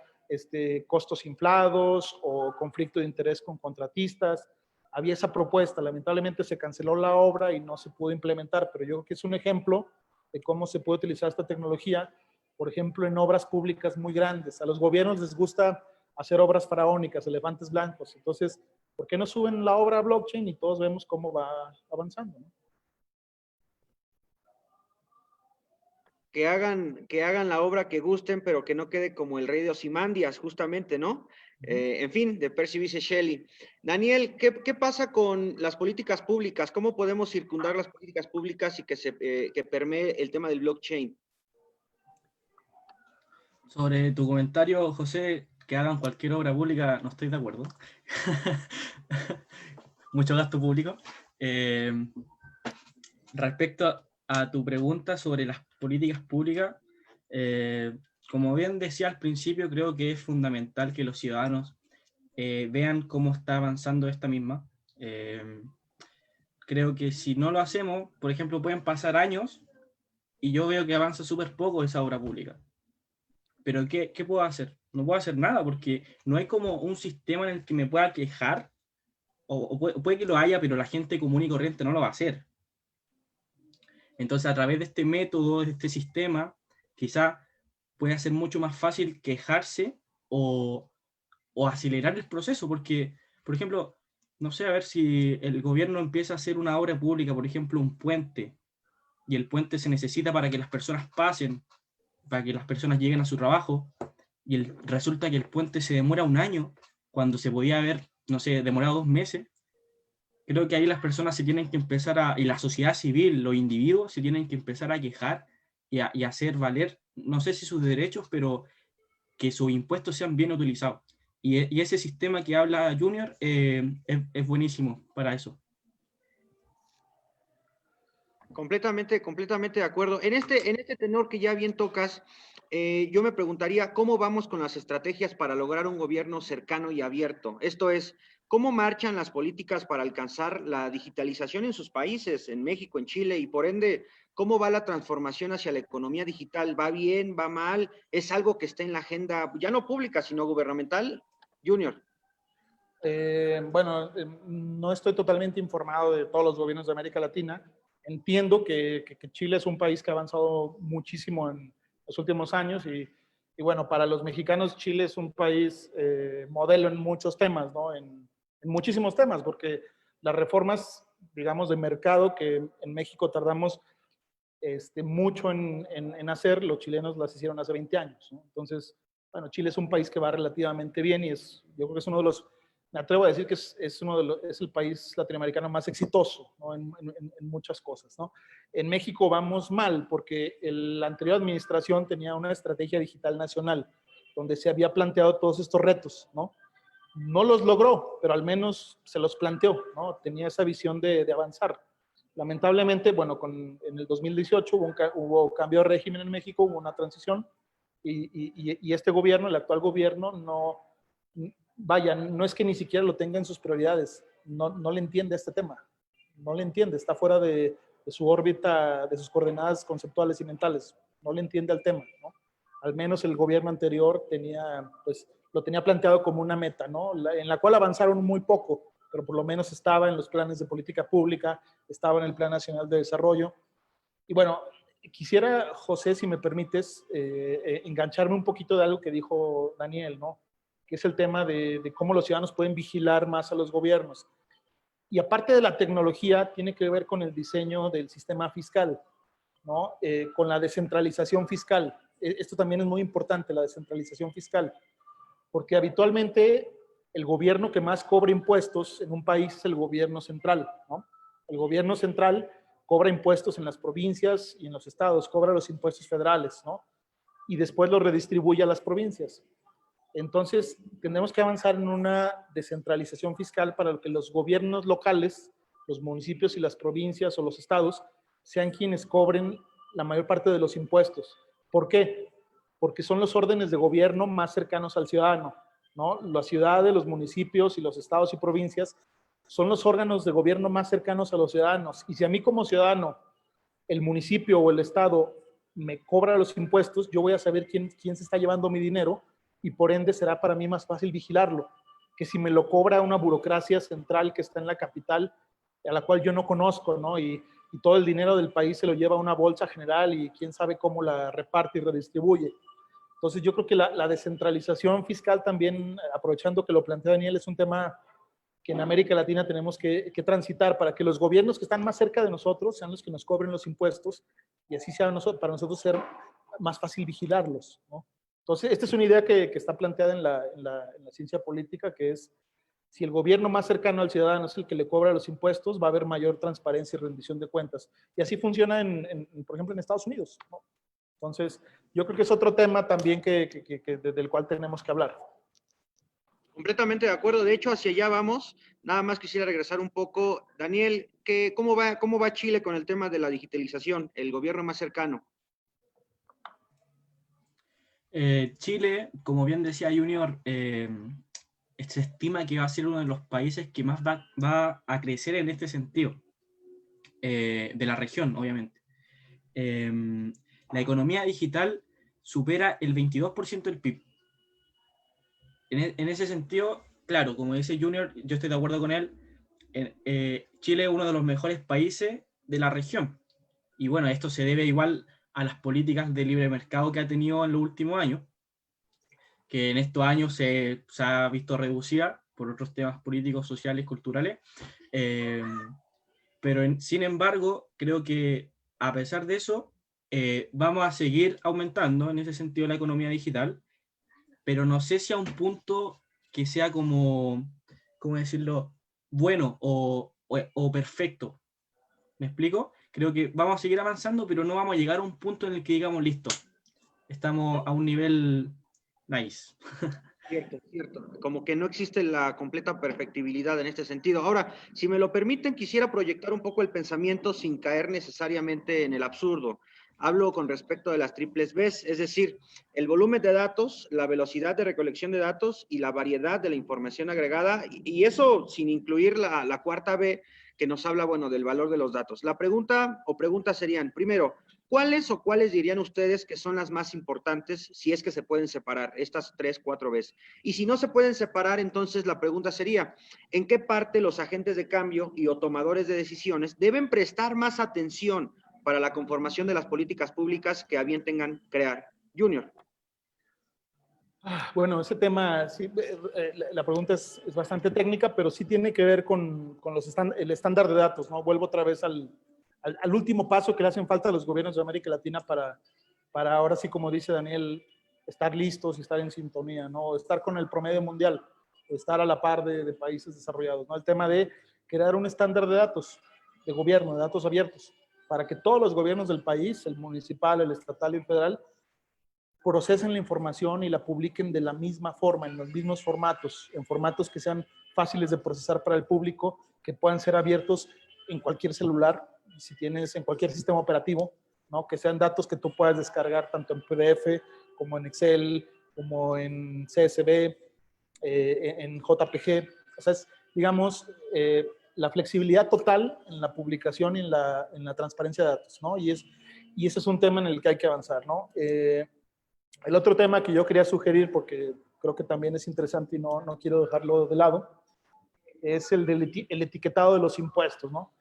costos inflados o conflicto de interés con contratistas. Había esa propuesta, lamentablemente se canceló la obra y no se pudo implementar, pero yo creo que es un ejemplo de cómo se puede utilizar esta tecnología, por ejemplo, en obras públicas muy grandes. A los gobiernos les gusta hacer obras faraónicas, elefantes blancos. Entonces, ¿por qué no suben la obra a blockchain y todos vemos cómo va avanzando, ¿no? Que hagan la obra que gusten, pero que no quede como el rey de Ozymandias, justamente, ¿no? En fin, de Percy Bysshe Shelley. Daniel, ¿qué pasa con las políticas públicas? ¿Cómo podemos circundar las políticas públicas y que permee el tema del blockchain? Sobre tu comentario, José, que hagan cualquier obra pública, no estoy de acuerdo. Mucho gasto público. Respecto a tu pregunta sobre las políticas públicas, como bien decía al principio, creo que es fundamental que los ciudadanos vean cómo está avanzando esta misma. Creo que si no lo hacemos, por ejemplo, pueden pasar años y yo veo que avanza súper poco esa obra pública. Pero ¿qué puedo hacer? No puedo hacer nada porque no hay como un sistema en el que me pueda quejar, o puede que lo haya, pero la gente común y corriente no lo va a hacer. Entonces, a través de este método, de este sistema, quizá puede ser mucho más fácil quejarse o acelerar el proceso, porque, por ejemplo, no sé, a ver si el gobierno empieza a hacer una obra pública, por ejemplo, un puente, y el puente se necesita para que las personas pasen, para que las personas lleguen a su trabajo, y resulta que el puente se demora un año, cuando se podía haber, no sé, demorado 2 meses. Creo que ahí las personas se tienen que empezar y la sociedad civil, los individuos, se tienen que empezar a quejar y hacer valer, no sé si sus derechos, pero que sus impuestos sean bien utilizados. Y ese sistema que habla Junior es buenísimo para eso. Completamente de acuerdo. En este tenor que ya bien tocas, yo me preguntaría cómo vamos con las estrategias para lograr un gobierno cercano y abierto. Esto es, ¿cómo marchan las políticas para alcanzar la digitalización en sus países, en México, en Chile, y por ende, cómo va la transformación hacia la economía digital? ¿Va bien? ¿Va mal? ¿Es algo que está en la agenda ya no pública, sino gubernamental? Junior. Bueno, no estoy totalmente informado de todos los gobiernos de América Latina. Entiendo que Chile es un país que ha avanzado muchísimo en los últimos años y bueno, para los mexicanos Chile es un país modelo en muchos temas, ¿no? En muchísimos temas, porque las reformas, digamos, de mercado que en México tardamos mucho en hacer, los chilenos las hicieron hace 20 años, ¿no? Entonces, bueno, Chile es un país que va relativamente bien y yo creo que es uno de los, me atrevo a decir que es el país latinoamericano más exitoso, ¿no? En muchas cosas, ¿no? En México vamos mal porque la anterior administración tenía una estrategia digital nacional donde se había planteado todos estos retos, ¿no? No los logró, pero al menos se los planteó, ¿no? Tenía esa visión de avanzar. Lamentablemente, bueno, en el 2018 hubo cambio de régimen en México, hubo una transición y este gobierno, el actual gobierno, no, vaya, no es que ni siquiera lo tenga en sus prioridades, no le entiende este tema, no le entiende, está fuera de su órbita, de sus coordenadas conceptuales y mentales, no le entiende al tema, ¿no? Al menos el gobierno anterior tenía, pues, lo tenía planteado como una meta, ¿no? En la cual avanzaron muy poco, pero por lo menos estaba en los planes de política pública, estaba en el Plan Nacional de Desarrollo. Y bueno, quisiera, José, si me permites, engancharme un poquito de algo que dijo Daniel, ¿no? Que es el tema de cómo los ciudadanos pueden vigilar más a los gobiernos. Y aparte de la tecnología, tiene que ver con el diseño del sistema fiscal, ¿no? Con la descentralización fiscal. Esto también es muy importante, la descentralización fiscal, porque habitualmente el gobierno que más cobra impuestos en un país es el gobierno central, ¿no? El gobierno central cobra impuestos en las provincias y en los estados, cobra los impuestos federales, ¿no? Y después los redistribuye a las provincias. Entonces, tenemos que avanzar en una descentralización fiscal para que los gobiernos locales, los municipios y las provincias o los estados, sean quienes cobren la mayor parte de los impuestos. ¿Por qué? Porque son los órdenes de gobierno más cercanos al ciudadano, ¿no? Las ciudades, los municipios y los estados y provincias son los órganos de gobierno más cercanos a los ciudadanos. Y si a mí como ciudadano, el municipio o el estado me cobra los impuestos, yo voy a saber quién se está llevando mi dinero y por ende será para mí más fácil vigilarlo que si me lo cobra una burocracia central que está en la capital, a la cual yo no conozco, ¿no? Y todo el dinero del país se lo lleva a una bolsa general y quién sabe cómo la reparte y redistribuye. Entonces yo creo que la descentralización fiscal también, aprovechando que lo plantea Daniel, es un tema que en América Latina tenemos que transitar para que los gobiernos que están más cerca de nosotros sean los que nos cobren los impuestos y así sea para nosotros ser más fácil vigilarlos, ¿no? Entonces, esta es una idea que está planteada en la ciencia política, que es, si el gobierno más cercano al ciudadano es el que le cobra los impuestos, va a haber mayor transparencia y rendición de cuentas. Y así funciona, por ejemplo, en Estados Unidos, ¿no? Entonces, yo creo que es otro tema también del cual tenemos que hablar. Completamente de acuerdo. De hecho, hacia allá vamos. Nada más quisiera regresar un poco. Daniel, cómo va Chile con el tema de la digitalización, el gobierno más cercano? Chile, como bien decía Junior, se estima que va a ser uno de los países que más va a crecer en este sentido, de la región, obviamente. La economía digital supera el 22% del PIB. En ese sentido, claro, como dice Junior, yo estoy de acuerdo con él, Chile es uno de los mejores países de la región. Y bueno, esto se debe igual a las políticas de libre mercado que ha tenido en los últimos años, que en estos años se ha visto reducida por otros temas políticos, sociales, culturales. Pero sin embargo, creo que a pesar de eso, vamos a seguir aumentando en ese sentido la economía digital, pero no sé si a un punto que sea como, ¿cómo decirlo?, bueno o perfecto. ¿Me explico? Creo que vamos a seguir avanzando, pero no vamos a llegar a un punto en el que digamos, listo, estamos a un nivel nice. Cierto, cierto. Como que no existe la completa perfectibilidad en este sentido. Ahora, si me lo permiten, quisiera proyectar un poco el pensamiento sin caer necesariamente en el absurdo. Hablo con respecto de las triples Bs, es decir, el volumen de datos, la velocidad de recolección de datos y la variedad de la información agregada, y eso sin incluir la cuarta B, que nos habla, bueno, del valor de los datos. La pregunta o preguntas serían, primero, ¿cuáles o cuáles dirían ustedes que son las más importantes si es que se pueden separar estas 3, 4 Bs? Y si no se pueden separar, entonces la pregunta sería, ¿en qué parte los agentes de cambio y o tomadores de decisiones deben prestar más atención para la conformación de las políticas públicas que a bien tengan crear? Junior. Bueno, ese tema, sí, la pregunta es bastante técnica, pero sí tiene que ver con el estándar de datos, ¿no? Vuelvo otra vez al último paso que le hacen falta a los gobiernos de América Latina para ahora sí, como dice Daniel, estar listos y estar en sintonía, ¿no? Estar con el promedio mundial, estar a la par de países desarrollados, ¿no? El tema de crear un estándar de datos, de gobierno, de datos abiertos, para que todos los gobiernos del país, el municipal, el estatal y el federal, procesen la información y la publiquen de la misma forma, en los mismos formatos, en formatos que sean fáciles de procesar para el público, que puedan ser abiertos en cualquier celular, si tienes en cualquier sistema operativo, ¿no? Que sean datos que tú puedas descargar tanto en PDF como en Excel, como en CSV, en JPG. O sea, es, digamos, la flexibilidad total en la publicación y en la transparencia de datos, ¿no? Y ese es un tema en el que hay que avanzar, ¿no? El otro tema que yo quería sugerir, porque creo que también es interesante y no quiero dejarlo de lado, es el etiquetado de los impuestos, ¿no?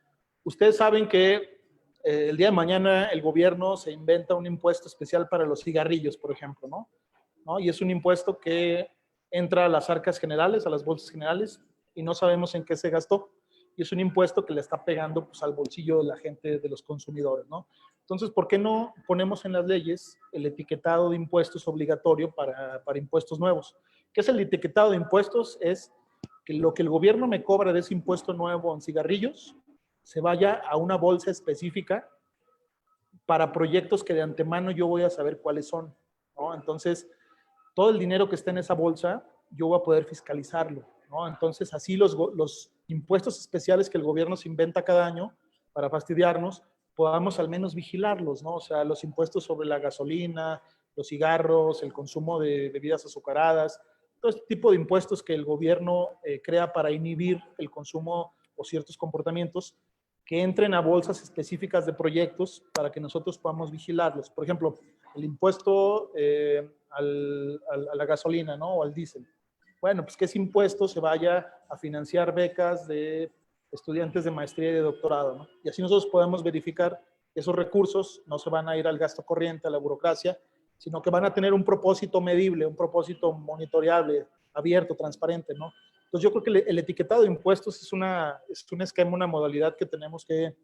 Ustedes saben que el día de mañana el gobierno se inventa un impuesto especial para los cigarrillos, por ejemplo, ¿no? Y es un impuesto que entra a las arcas generales, a las bolsas generales, y no sabemos en qué se gastó. Y es un impuesto que le está pegando pues, al bolsillo de la gente, de los consumidores, ¿no? Entonces, ¿por qué no ponemos en las leyes el etiquetado de impuestos obligatorio para impuestos nuevos? ¿Qué es el etiquetado de impuestos? Es que lo que el gobierno me cobra de ese impuesto nuevo en cigarrillos se vaya a una bolsa específica para proyectos que de antemano yo voy a saber cuáles son, ¿no? Entonces, todo el dinero que está en esa bolsa, yo voy a poder fiscalizarlo, ¿no? Entonces, así los impuestos especiales que el gobierno se inventa cada año para fastidiarnos, podamos al menos vigilarlos, ¿no? O sea, los impuestos sobre la gasolina, los cigarros, el consumo de bebidas azucaradas, todo este tipo de impuestos que el gobierno crea para inhibir el consumo o ciertos comportamientos, que entren a bolsas específicas de proyectos para que nosotros podamos vigilarlos. Por ejemplo, el impuesto a la gasolina, ¿no? O al diésel. Bueno, pues que ese impuesto se vaya a financiar becas de estudiantes de maestría y de doctorado, ¿no? Y así nosotros podemos verificar que esos recursos no se van a ir al gasto corriente, a la burocracia, sino que van a tener un propósito medible, un propósito monitoreable, abierto, transparente, ¿no? Entonces yo creo que el etiquetado de impuestos es un esquema, una modalidad que tenemos que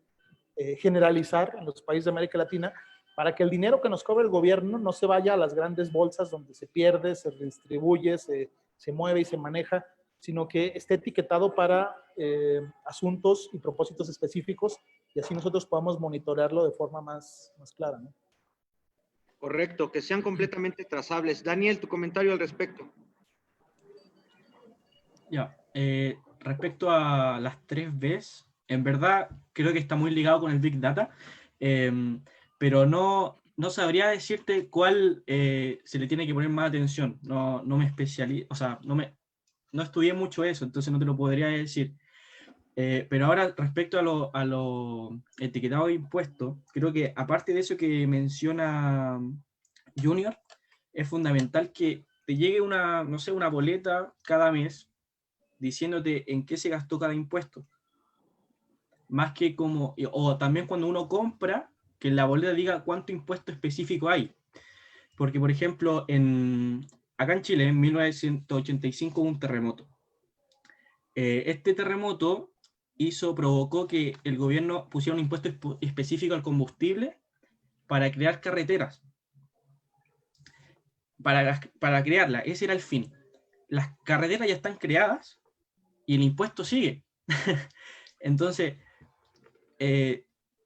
generalizar en los países de América Latina para que el dinero que nos cobra el gobierno no se vaya a las grandes bolsas donde se pierde, se redistribuye, se mueve y se maneja, sino que esté etiquetado para asuntos y propósitos específicos y así nosotros podamos monitorearlo de forma más clara, ¿no? Correcto, que sean completamente trazables. Daniel, tu comentario al respecto. Ya, respecto a las 3 Bs, en verdad creo que está muy ligado con el Big Data, pero no sabría decirte cuál se le tiene que poner más atención. No me especializo, o sea, no estudié mucho eso, entonces no te lo podría decir. Pero ahora, respecto a lo etiquetado de impuestos, creo que aparte de eso que menciona Junior, es fundamental que te llegue una, no sé, una boleta cada mes diciéndote en qué se gastó cada impuesto. Más que como, o también cuando uno compra, que en la boleta diga cuánto impuesto específico hay. Porque, por ejemplo, acá en Chile, en 1985 hubo un terremoto. Este terremoto provocó que el gobierno pusiera un impuesto específico al combustible para crear carreteras. Para crearla, ese era el fin. Las carreteras ya están creadas y el impuesto sigue. Entonces,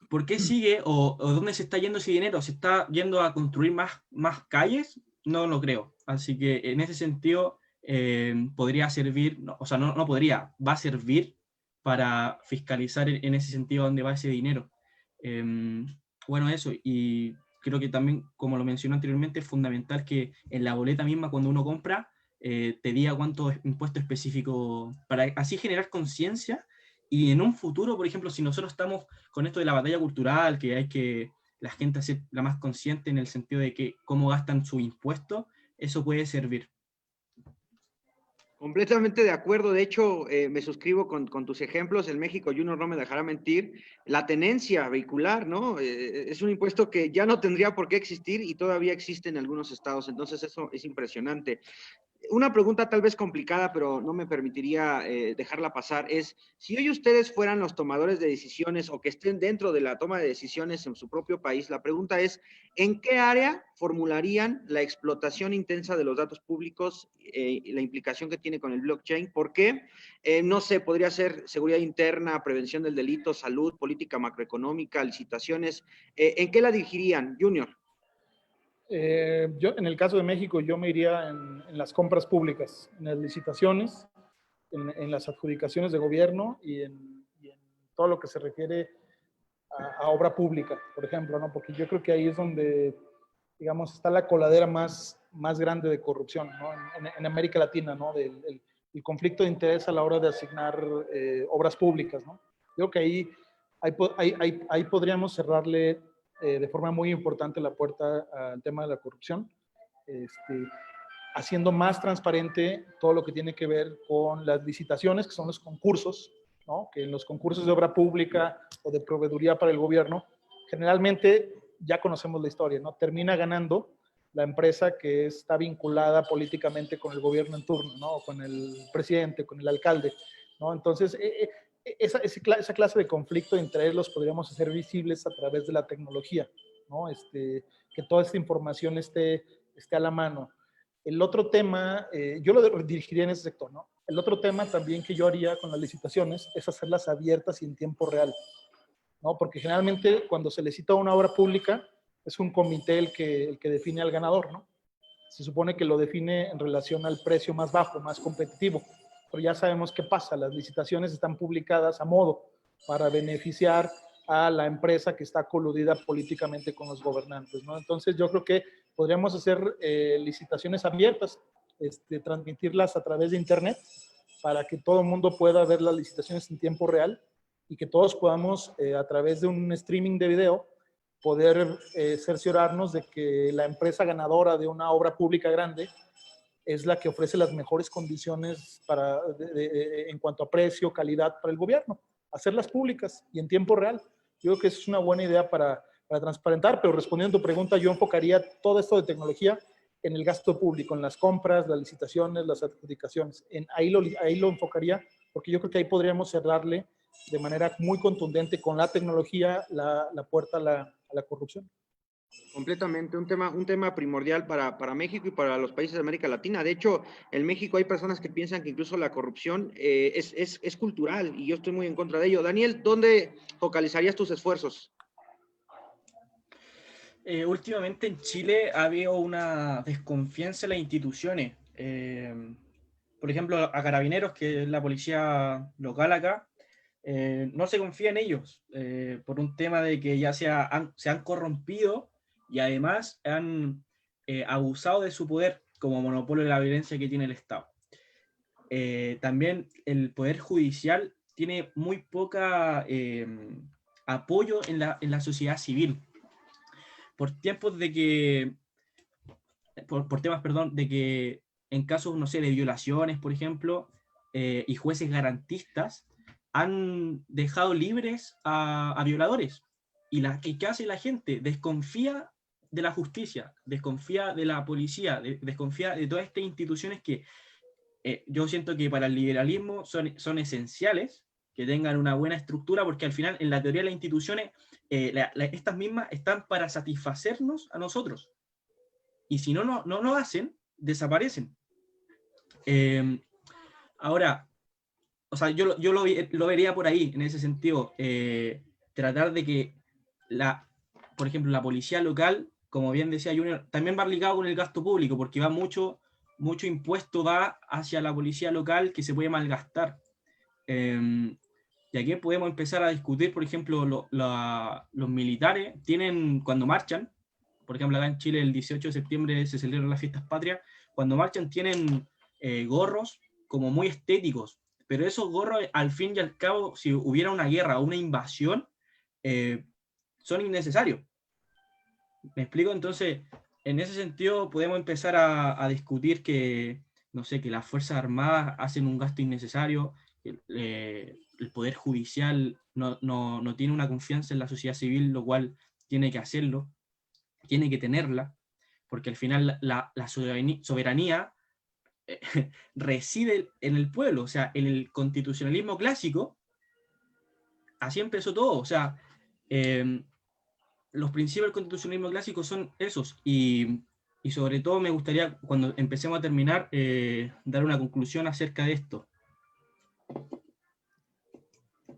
¿por qué sigue o dónde se está yendo ese dinero? ¿Se está yendo a construir más calles? No lo creo. Así que en ese sentido podría servir, o sea, no podría, va a servir para fiscalizar en ese sentido dónde va ese dinero. Bueno, eso, y creo que también, como lo mencioné anteriormente, es fundamental que en la boleta misma, cuando uno compra, te diga cuánto impuesto específico, para así generar conciencia. Y en un futuro, por ejemplo, si nosotros estamos con esto de la batalla cultural, que hay que la gente hacer la más consciente en el sentido de que cómo gastan su impuesto, eso puede servir. Completamente de acuerdo. De hecho, me suscribo con tus ejemplos. En México, Junior no me dejará mentir. La tenencia vehicular, ¿no? Es un impuesto que ya no tendría por qué existir y todavía existe en algunos estados. Entonces, eso es impresionante. Una pregunta tal vez complicada, pero no me permitiría dejarla pasar, es, si hoy ustedes fueran los tomadores de decisiones o que estén dentro de la toma de decisiones en su propio país, la pregunta es, ¿en qué área formularían la explotación intensa de los datos públicos y la implicación que tiene con el blockchain? ¿Por qué? No sé, podría ser seguridad interna, prevención del delito, salud, política macroeconómica, licitaciones. ¿En qué la dirigirían, Junior? Yo, en el caso de México, yo me iría en las compras públicas, en las licitaciones, en las adjudicaciones de gobierno y en todo lo que se refiere a obra pública, por ejemplo, ¿no? Porque yo creo que ahí es donde, digamos, está la coladera más grande de corrupción, ¿no? En América Latina, ¿no? El conflicto de interés a la hora de asignar obras públicas, ¿no? Yo creo que ahí podríamos cerrarle de forma muy importante la puerta al tema de la corrupción, haciendo más transparente todo lo que tiene que ver con las licitaciones, que son los concursos, ¿no? Que en los concursos de obra pública o de proveeduría para el gobierno, generalmente ya conocemos la historia, ¿no? Termina ganando la empresa que está vinculada políticamente con el gobierno en turno, ¿no? O con el presidente, con el alcalde, ¿no? Entonces, esa clase de conflicto entre ellos podríamos hacer visibles a través de la tecnología, ¿no? Que toda esta información esté a la mano. El otro tema, yo lo dirigiría en ese sector, ¿no? El otro tema también que yo haría con las licitaciones es hacerlas abiertas y en tiempo real, ¿no? Porque generalmente cuando se licita una obra pública es un comité el que define al ganador, ¿no? Se supone que lo define en relación al precio más bajo, más competitivo, pero ya sabemos qué pasa, las licitaciones están publicadas a modo para beneficiar a la empresa que está coludida políticamente con los gobernantes, ¿no? Entonces yo creo que podríamos hacer licitaciones abiertas, transmitirlas a través de internet para que todo el mundo pueda ver las licitaciones en tiempo real y que todos podamos a través de un streaming de video poder cerciorarnos de que la empresa ganadora de una obra pública grande es la que ofrece las mejores condiciones en cuanto a precio, calidad para el gobierno. Hacerlas públicas y en tiempo real. Yo creo que es una buena idea para transparentar, pero respondiendo a tu pregunta, yo enfocaría todo esto de tecnología en el gasto público, en las compras, las licitaciones, las adjudicaciones. Ahí lo enfocaría, porque yo creo que ahí podríamos cerrarle de manera muy contundente con la tecnología la puerta a la corrupción. Completamente, un tema primordial para México y para los países de América Latina. De hecho, en México hay personas que piensan que incluso la corrupción es cultural y yo estoy muy en contra de ello. Daniel, ¿dónde focalizarías tus esfuerzos? Últimamente en Chile ha habido una desconfianza en las instituciones. Por ejemplo, a Carabineros, que es la policía local acá, no se confía en ellos por un tema de que ya se han corrompido y además han abusado de su poder como monopolio de la violencia que tiene el Estado. también el Poder Judicial tiene muy poca apoyo en la sociedad civil. Por tiempos de que, por temas, perdón, de que en casos, no sé, de violaciones, por ejemplo, y jueces garantistas han dejado libres a violadores. ¿Y qué hace la gente? Desconfía de la justicia, desconfía de la policía, desconfía de todas estas instituciones que yo siento que para el liberalismo son esenciales, que tengan una buena estructura, porque al final, en la teoría de las instituciones, estas mismas están para satisfacernos a nosotros. Y si no lo hacen, desaparecen. Ahora, o sea, yo lo vería por ahí, en ese sentido. Tratar de que, por ejemplo, la policía local, como bien decía Junior, también va ligado con el gasto público, porque va mucho impuesto va hacia la policía local que se puede malgastar. Y aquí podemos empezar a discutir, por ejemplo, los militares tienen, cuando marchan, por ejemplo, acá en Chile el 18 de septiembre se celebran las fiestas patrias, cuando marchan tienen gorros como muy estéticos, pero esos gorros, al fin y al cabo, si hubiera una guerra o una invasión, son innecesarios. ¿Me explico? Entonces, en ese sentido, podemos empezar a discutir que, no sé, que las Fuerzas Armadas hacen un gasto innecesario, el Poder Judicial no tiene una confianza en la sociedad civil, lo cual tiene que hacerlo, tiene que tenerla, porque al final la soberanía reside en el pueblo. O sea, en el constitucionalismo clásico, así empezó todo. O sea, los principios del constitucionalismo clásico son esos, y sobre todo me gustaría, cuando empecemos a terminar, dar una conclusión acerca de esto.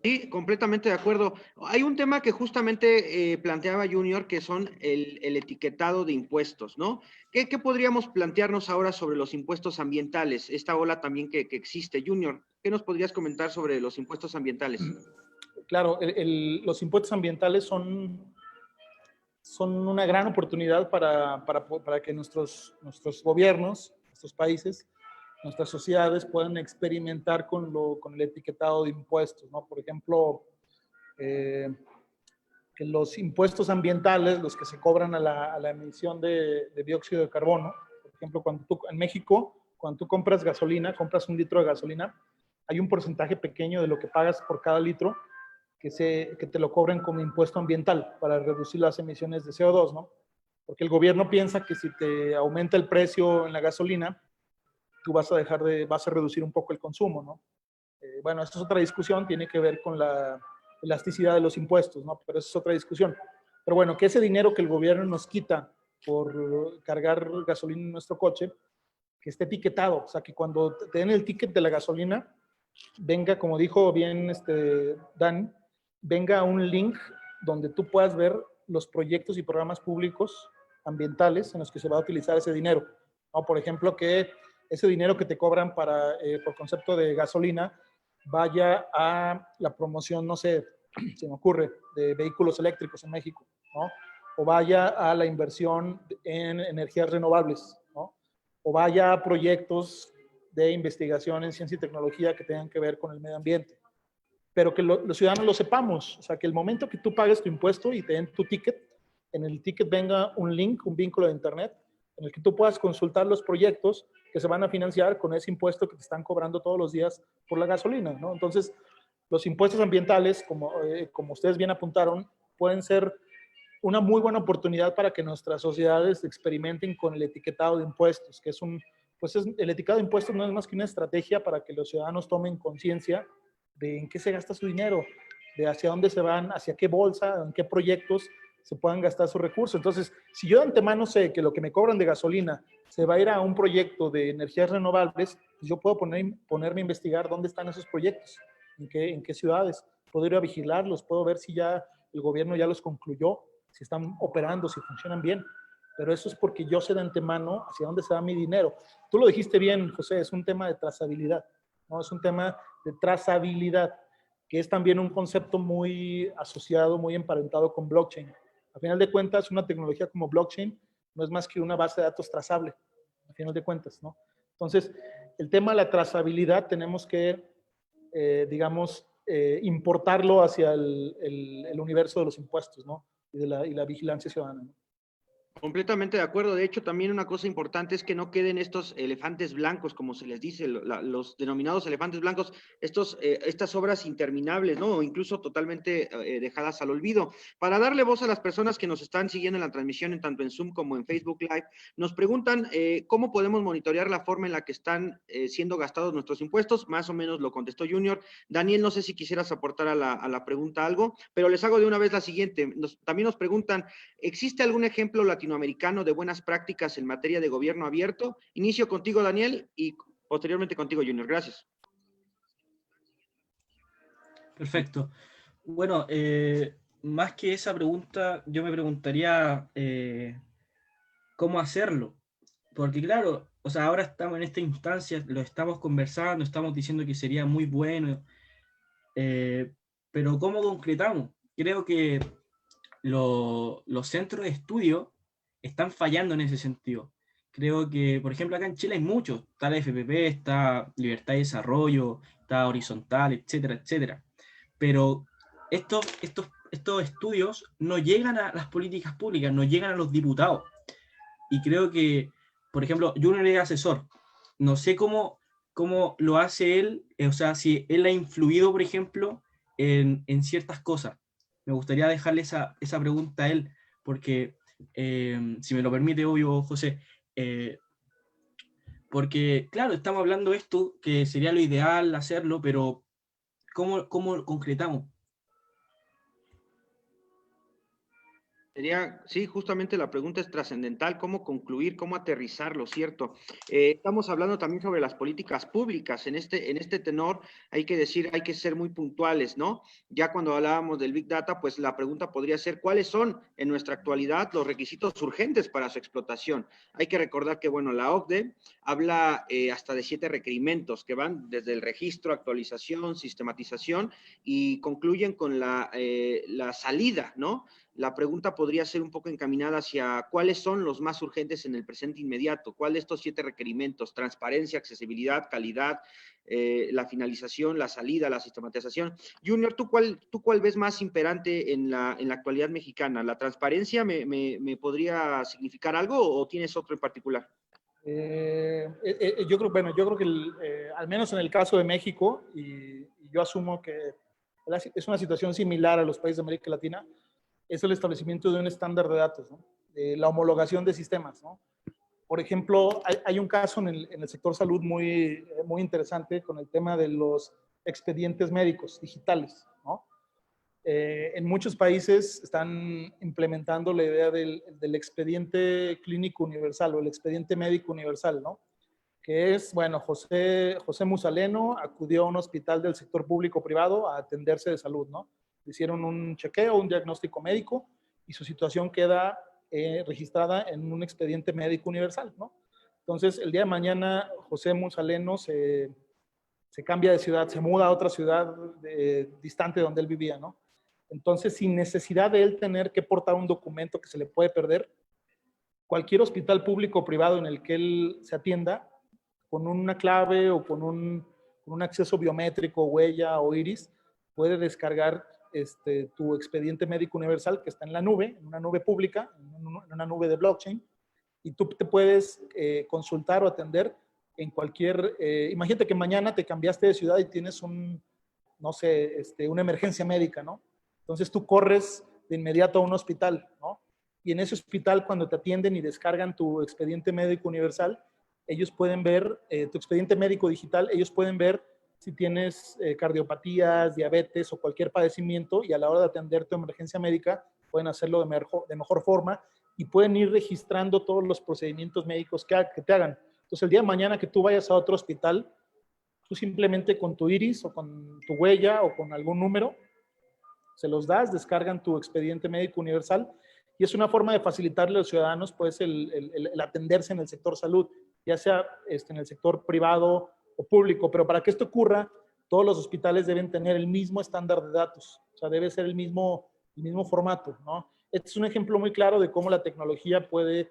Sí, completamente de acuerdo. Hay un tema que justamente planteaba Junior, que son el etiquetado de impuestos, ¿no? ¿Qué podríamos plantearnos ahora sobre los impuestos ambientales? Esta ola también que existe. Junior, ¿qué nos podrías comentar sobre los impuestos ambientales? Claro, los impuestos ambientales son una gran oportunidad para que nuestros gobiernos, nuestros países, nuestras sociedades puedan experimentar con el etiquetado de impuestos, ¿no? Por ejemplo, que los impuestos ambientales, los que se cobran a la emisión de dióxido de carbono, por ejemplo, en México, cuando tú compras gasolina, compras un litro de gasolina, hay un porcentaje pequeño de lo que pagas por cada litro que te lo cobren como impuesto ambiental para reducir las emisiones de CO2, ¿no? Porque el gobierno piensa que si te aumenta el precio en la gasolina, tú vas a reducir un poco el consumo, ¿no? Bueno, esta es otra discusión, tiene que ver con la elasticidad de los impuestos, ¿no? Pero esa es otra discusión. Pero bueno, que ese dinero que el gobierno nos quita por cargar gasolina en nuestro coche, que esté etiquetado, o sea, que cuando te den el ticket de la gasolina, venga, como dijo bien Dan, venga un link donde tú puedas ver los proyectos y programas públicos ambientales en los que se va a utilizar ese dinero, ¿no? Por ejemplo, que ese dinero que te cobran por concepto de gasolina vaya a la promoción, no sé, se me ocurre, de vehículos eléctricos en México, ¿no? O vaya a la inversión en energías renovables, ¿no? O vaya a proyectos de investigación en ciencia y tecnología que tengan que ver con el medio ambiente. Pero que los ciudadanos lo sepamos, o sea, que el momento que tú pagues tu impuesto y te den tu ticket, en el ticket venga un link, un vínculo de internet, en el que tú puedas consultar los proyectos que se van a financiar con ese impuesto que te están cobrando todos los días por la gasolina, ¿no? Entonces, los impuestos ambientales, como ustedes bien apuntaron, pueden ser una muy buena oportunidad para que nuestras sociedades experimenten con el etiquetado de impuestos, que el etiquetado de impuestos no es más que una estrategia para que los ciudadanos tomen conciencia de en qué se gasta su dinero, de hacia dónde se van, hacia qué bolsa, en qué proyectos se puedan gastar sus recursos. Entonces, si yo de antemano sé que lo que me cobran de gasolina se va a ir a un proyecto de energías renovables, pues yo puedo ponerme a investigar dónde están esos proyectos, en qué ciudades, puedo ir a vigilarlos, puedo ver si ya el gobierno ya los concluyó, si están operando, si funcionan bien. Pero eso es porque yo sé de antemano hacia dónde se va mi dinero. Tú lo dijiste bien, José, es un tema de trazabilidad, ¿no? Es un tema de trazabilidad, que es también un concepto muy asociado, muy emparentado con blockchain. A final de cuentas, una tecnología como blockchain no es más que una base de datos trazable, a final de cuentas, ¿no? Entonces, el tema de la trazabilidad tenemos que, digamos, importarlo hacia el universo de los impuestos, ¿no? Y la vigilancia ciudadana, ¿no? Completamente de acuerdo. De hecho, también una cosa importante es que no queden estos elefantes blancos, como se les dice, los denominados elefantes blancos, estas obras interminables, ¿no? O incluso totalmente dejadas al olvido. Para darle voz a las personas que nos están siguiendo en la transmisión, tanto en Zoom como en Facebook Live, nos preguntan cómo podemos monitorear la forma en la que están siendo gastados nuestros impuestos. Más o menos lo contestó Junior. Daniel, no sé si quisieras aportar a la pregunta algo, pero les hago de una vez la siguiente. También nos preguntan, ¿existe algún ejemplo latinoamericano de buenas prácticas en materia de gobierno abierto? Inicio contigo, Daniel, y posteriormente contigo, Junior. Gracias. Perfecto. Bueno, más que esa pregunta, yo me preguntaría cómo hacerlo. Porque claro, o sea, ahora estamos en esta instancia, lo estamos conversando, estamos diciendo que sería muy bueno, pero ¿cómo concretamos? Creo que los centros de estudio están fallando en ese sentido. Creo que, por ejemplo, acá en Chile hay muchos. Está la FPP, está Libertad y Desarrollo, está Horizontal, etcétera, etcétera. Pero estos estudios no llegan a las políticas públicas, no llegan a los diputados. Y creo que, por ejemplo, Junior es asesor. No sé cómo lo hace él, o sea, si él ha influido, por ejemplo, en ciertas cosas. Me gustaría dejarle esa pregunta a él, porque, si me lo permite, obvio, José, porque, claro, estamos hablando de esto, que sería lo ideal hacerlo, pero ¿cómo concretamos? Sería, sí, justamente la pregunta es trascendental, cómo concluir, cómo aterrizarlo, ¿cierto? Estamos hablando también sobre las políticas públicas. En este tenor hay que decir, hay que ser muy puntuales, ¿no? Ya cuando hablábamos del Big Data, pues la pregunta podría ser, ¿cuáles son en nuestra actualidad los requisitos urgentes para su explotación? Hay que recordar que, bueno, la OCDE habla hasta de 7 requerimientos que van desde el registro, actualización, sistematización y concluyen con la salida, ¿no? La pregunta podría ser un poco encaminada hacia cuáles son los más urgentes en el presente inmediato, cuál de estos 7 requerimientos, transparencia, accesibilidad, calidad, la finalización, la salida, la sistematización. Junior, ¿tú cuál ves más imperante en la actualidad mexicana? ¿La transparencia me podría significar algo o tienes otro en particular? Yo creo que al menos en el caso de México, y yo asumo que es una situación similar a los países de América Latina, es el establecimiento de un estándar de datos, ¿no? La homologación de sistemas, ¿no? Por ejemplo, hay un caso en el sector salud muy interesante con el tema de los expedientes médicos digitales, ¿no? En muchos países están implementando la idea del expediente clínico universal o el expediente médico universal, ¿no? Que es, bueno, José Musaleno acudió a un hospital del sector público-privado a atenderse de salud, ¿no? Le hicieron un chequeo, un diagnóstico médico y su situación queda registrada en un expediente médico universal, ¿no? Entonces, el día de mañana, José Musaleno se cambia de ciudad, se muda a otra ciudad distante de donde él vivía, ¿no? Entonces, sin necesidad de él tener que portar un documento que se le puede perder, cualquier hospital público o privado en el que él se atienda, con una clave o con un acceso biométrico, huella o iris, puede descargar tu expediente médico universal que está en la nube, en una nube pública, en una nube de blockchain, y tú te puedes consultar o atender en cualquier... imagínate que mañana te cambiaste de ciudad y tienes no sé, una emergencia médica, ¿no? Entonces tú corres de inmediato a un hospital, ¿no? Y en ese hospital, cuando te atienden y descargan tu expediente médico universal, ellos pueden ver tu expediente médico digital, ellos pueden ver si tienes cardiopatías, diabetes o cualquier padecimiento, y a la hora de atender tu emergencia médica pueden hacerlo de mejor forma y pueden ir registrando todos los procedimientos médicos que te hagan. Entonces, el día de mañana que tú vayas a otro hospital, tú simplemente con tu iris o con tu huella o con algún número, se los das, descargan tu expediente médico universal y es una forma de facilitarle a los ciudadanos pues el atenderse en el sector salud, ya sea en el sector privado o público, pero para que esto ocurra, todos los hospitales deben tener el mismo estándar de datos, o sea, debe ser el mismo formato, ¿no? Este es un ejemplo muy claro de cómo la tecnología puede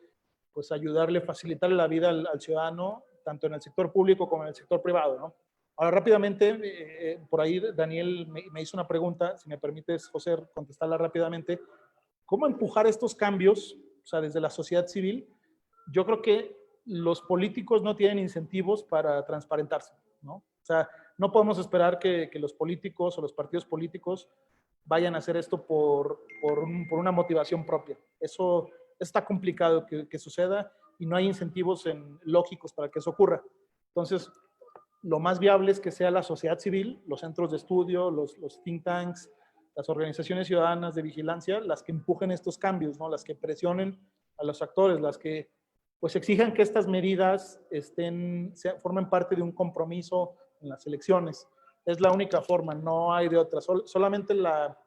pues ayudarle, facilitarle la vida al ciudadano tanto en el sector público como en el sector privado, ¿no? Ahora, rápidamente, por ahí Daniel me hizo una pregunta, si me permites, José, contestarla rápidamente. ¿Cómo empujar estos cambios, o sea, desde la sociedad civil? Yo creo que los políticos no tienen incentivos para transparentarse, ¿no? O sea, no podemos esperar que los políticos o los partidos políticos vayan a hacer esto por una motivación propia. Eso está complicado que suceda y no hay incentivos lógicos para que eso ocurra. Entonces, lo más viable es que sea la sociedad civil, los centros de estudio, los think tanks, las organizaciones ciudadanas de vigilancia, las que empujen estos cambios, ¿no? Las que presionen a los actores, las que pues exijan que estas medidas formen parte de un compromiso en las elecciones. Es la única forma, no hay de otra. Solamente la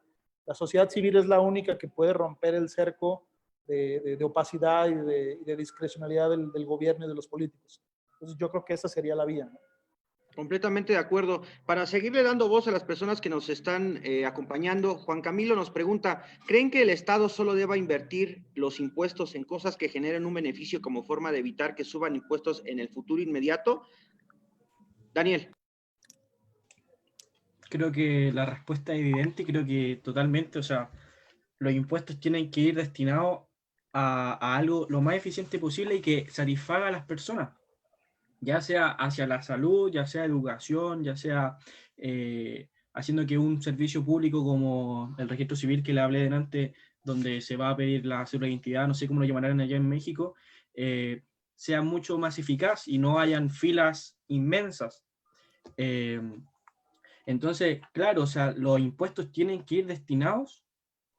sociedad civil es la única que puede romper el cerco de opacidad y de discrecionalidad del gobierno y de los políticos. Entonces yo creo que esa sería la vía, ¿no? Completamente de acuerdo. Para seguirle dando voz a las personas que nos están acompañando, Juan Camilo nos pregunta, ¿creen que el Estado solo deba invertir los impuestos en cosas que generen un beneficio como forma de evitar que suban impuestos en el futuro inmediato? Daniel. Creo que la respuesta es evidente y creo que totalmente, o sea, los impuestos tienen que ir destinados a algo lo más eficiente posible y que satisfaga a las personas, ya sea hacia la salud, ya sea educación, ya sea haciendo que un servicio público como el registro civil que le hablé delante, donde se va a pedir la cédula de identidad, no sé cómo lo llamarán allá en México, sea mucho más eficaz y no hayan filas inmensas. Entonces, claro, o sea, los impuestos tienen que ir destinados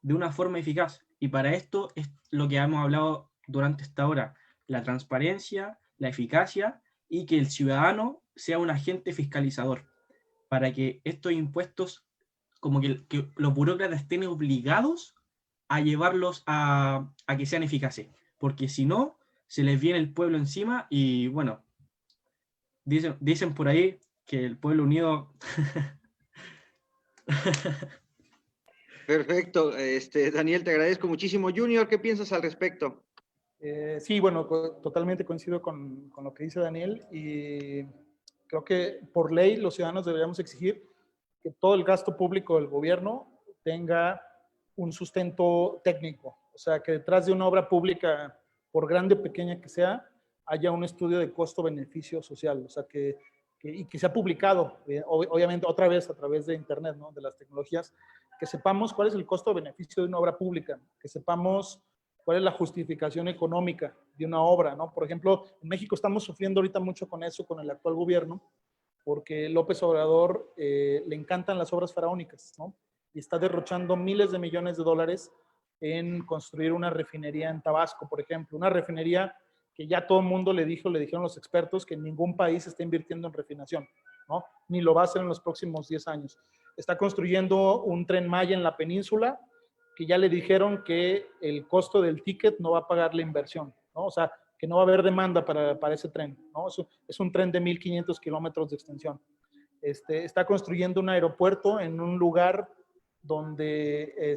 de una forma eficaz. Y para esto es lo que hemos hablado durante esta hora, la transparencia, la eficacia y que el ciudadano sea un agente fiscalizador, para que estos impuestos, como que los burócratas estén obligados a llevarlos a que sean eficaces, porque si no, se les viene el pueblo encima y bueno, dicen por ahí que el pueblo unido... Perfecto. Daniel, te agradezco muchísimo. Junior, ¿qué piensas al respecto? Sí, bueno, totalmente coincido con lo que dice Daniel y creo que por ley los ciudadanos deberíamos exigir que todo el gasto público del gobierno tenga un sustento técnico. O sea, que detrás de una obra pública, por grande o pequeña que sea, haya un estudio de costo-beneficio social. O sea, y que sea publicado, obviamente otra vez a través de Internet, ¿no? De las tecnologías, que sepamos cuál es el costo-beneficio de una obra pública, que sepamos cuál es la justificación económica de una obra, ¿no? Por ejemplo, en México estamos sufriendo ahorita mucho con eso, con el actual gobierno, porque López Obrador le encantan las obras faraónicas, ¿no? Y está derrochando miles de millones de dólares en construir una refinería en Tabasco, por ejemplo, una refinería que ya todo el mundo le dijeron los expertos que ningún país está invirtiendo en refinación, ¿no? Ni lo va a hacer en los próximos 10 años. Está construyendo un Tren Maya en la península, que ya le dijeron que el costo del ticket no va a pagar la inversión, ¿no? O sea, que no va a haber demanda para ese tren, ¿no? Es un tren de 1,500 kilómetros de extensión. Está construyendo un aeropuerto en un lugar donde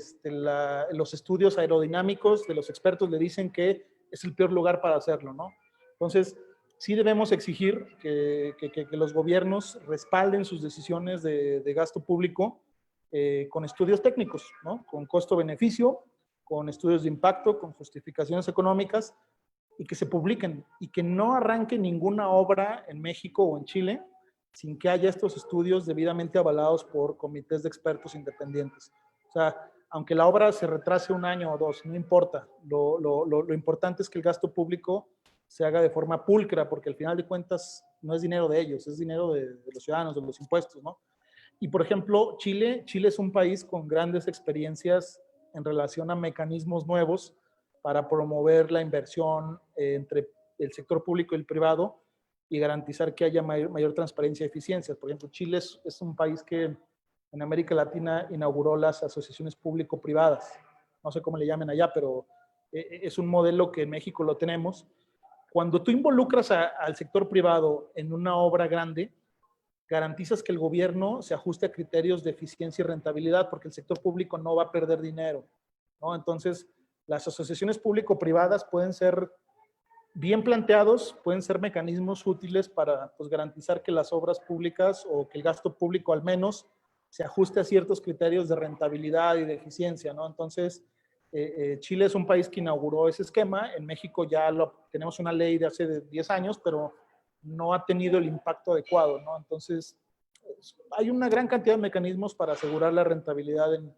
los estudios aerodinámicos de los expertos le dicen que es el peor lugar para hacerlo, ¿no? Entonces, sí debemos exigir que los gobiernos respalden sus decisiones de gasto público con estudios técnicos, ¿no? Con costo-beneficio, con estudios de impacto, con justificaciones económicas y que se publiquen y que no arranque ninguna obra en México o en Chile sin que haya estos estudios debidamente avalados por comités de expertos independientes. O sea, aunque la obra se retrase 1 año o 2, no importa. Lo importante es que el gasto público se haga de forma pulcra, porque al final de cuentas no es dinero de ellos, es dinero de los ciudadanos, de los impuestos, ¿no? Y por ejemplo, Chile es un país con grandes experiencias en relación a mecanismos nuevos para promover la inversión entre el sector público y el privado y garantizar que haya mayor transparencia y eficiencia. Por ejemplo, Chile es un país que en América Latina inauguró las asociaciones público-privadas. No sé cómo le llamen allá, pero es un modelo que en México lo tenemos. Cuando tú involucras al sector privado en una obra grande, garantizas que el gobierno se ajuste a criterios de eficiencia y rentabilidad, porque el sector público no va a perder dinero, ¿no? Entonces, las asociaciones público-privadas pueden ser bien planteados, pueden ser mecanismos útiles para pues, garantizar que las obras públicas o que el gasto público al menos se ajuste a ciertos criterios de rentabilidad y de eficiencia, ¿no? Entonces, Chile es un país que inauguró ese esquema. En México ya tenemos una ley de hace 10 años, pero no ha tenido el impacto adecuado, ¿no? Entonces, hay una gran cantidad de mecanismos para asegurar la rentabilidad en